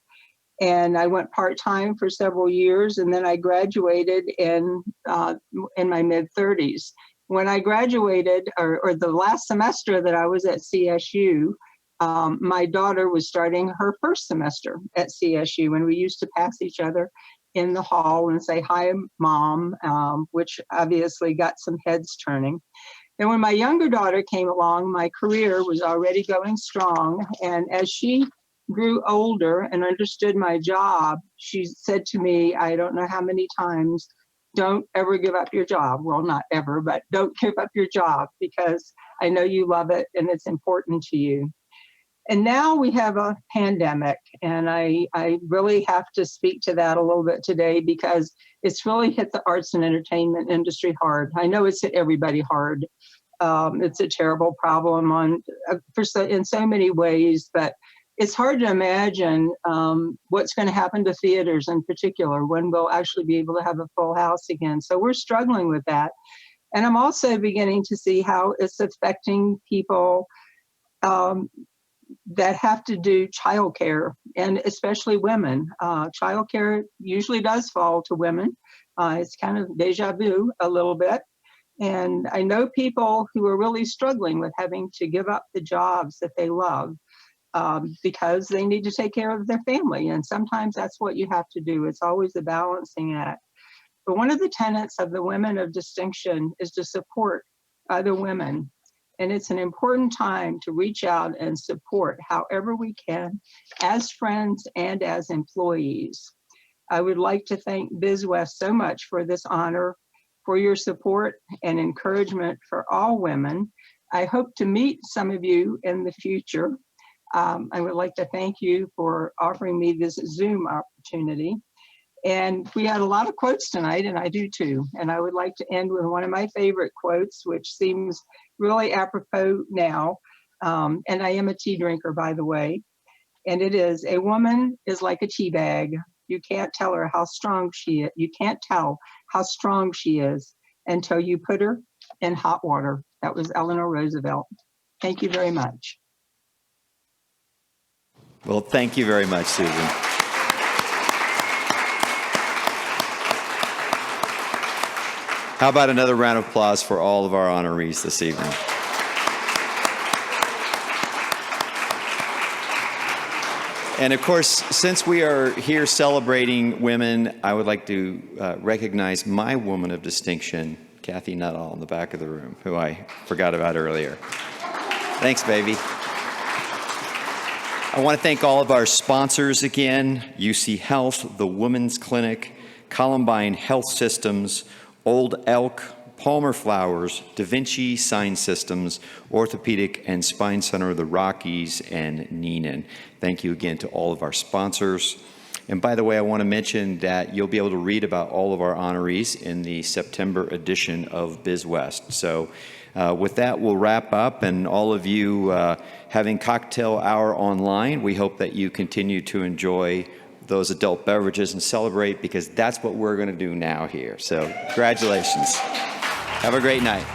and I went part-time for several years, and then I graduated in my mid-30s. When I graduated, or the last semester that I was at CSU, my daughter was starting her first semester at CSU, and we used to pass each other in the hall and say, "Hi, Mom," which obviously got some heads turning. And when my younger daughter came along, my career was already going strong. And as she grew older and understood my job, she said to me, I don't know how many times, "Don't ever give up your job." Well, not ever, but don't give up your job, because I know you love it and it's important to you. And now we have a pandemic, and I really have to speak to that a little bit today, because it's really hit the arts and entertainment industry hard. I know it's hit everybody hard. It's a terrible problem in so many ways, but it's hard to imagine what's going to happen to theaters in particular, when we'll actually be able to have a full house again. So we're struggling with that. And I'm also beginning to see how it's affecting people that have to do childcare, and especially women. Childcare usually does fall to women. It's kind of deja vu a little bit. And I know people who are really struggling with having to give up the jobs that they love because they need to take care of their family. And sometimes that's what you have to do. It's always a balancing act. But one of the tenets of the Women of Distinction is to support other women. And it's an important time to reach out and support however we can as friends and as employees. I would like to thank BizWest so much for this honor, for your support and encouragement for all women. I hope to meet some of you in the future. I would like to thank you for offering me this Zoom opportunity. And we had a lot of quotes tonight, and I do too. And I would like to end with one of my favorite quotes, which seems really apropos now. And I am a tea drinker, by the way. And it is, a woman is like a tea bag. You can't tell her how strong she is. You can't tell how strong she is until you put her in hot water. That was Eleanor Roosevelt. Thank you very much. Well, thank you very much, Susan. How about another round of applause for all of our honorees this evening? And of course, since we are here celebrating women, I would like to recognize my woman of distinction, Kathy Nuttall, in the back of the room, who I forgot about earlier. Thanks, baby. I want to thank all of our sponsors again: UCHealth, the Women's Clinic, Columbine Health Systems, Old Elk, Palmer Flowers, Da Vinci Sign Systems, Orthopedic and Spine Center of the Rockies, and Neenan. Thank you again to all of our sponsors. And by the way, I want to mention that you'll be able to read about all of our honorees in the September edition of BizWest. So with that, we'll wrap up. And all of you having cocktail hour online, we hope that you continue to enjoy those adult beverages and celebrate, because that's what we're going to do now here. So congratulations. Have a great night.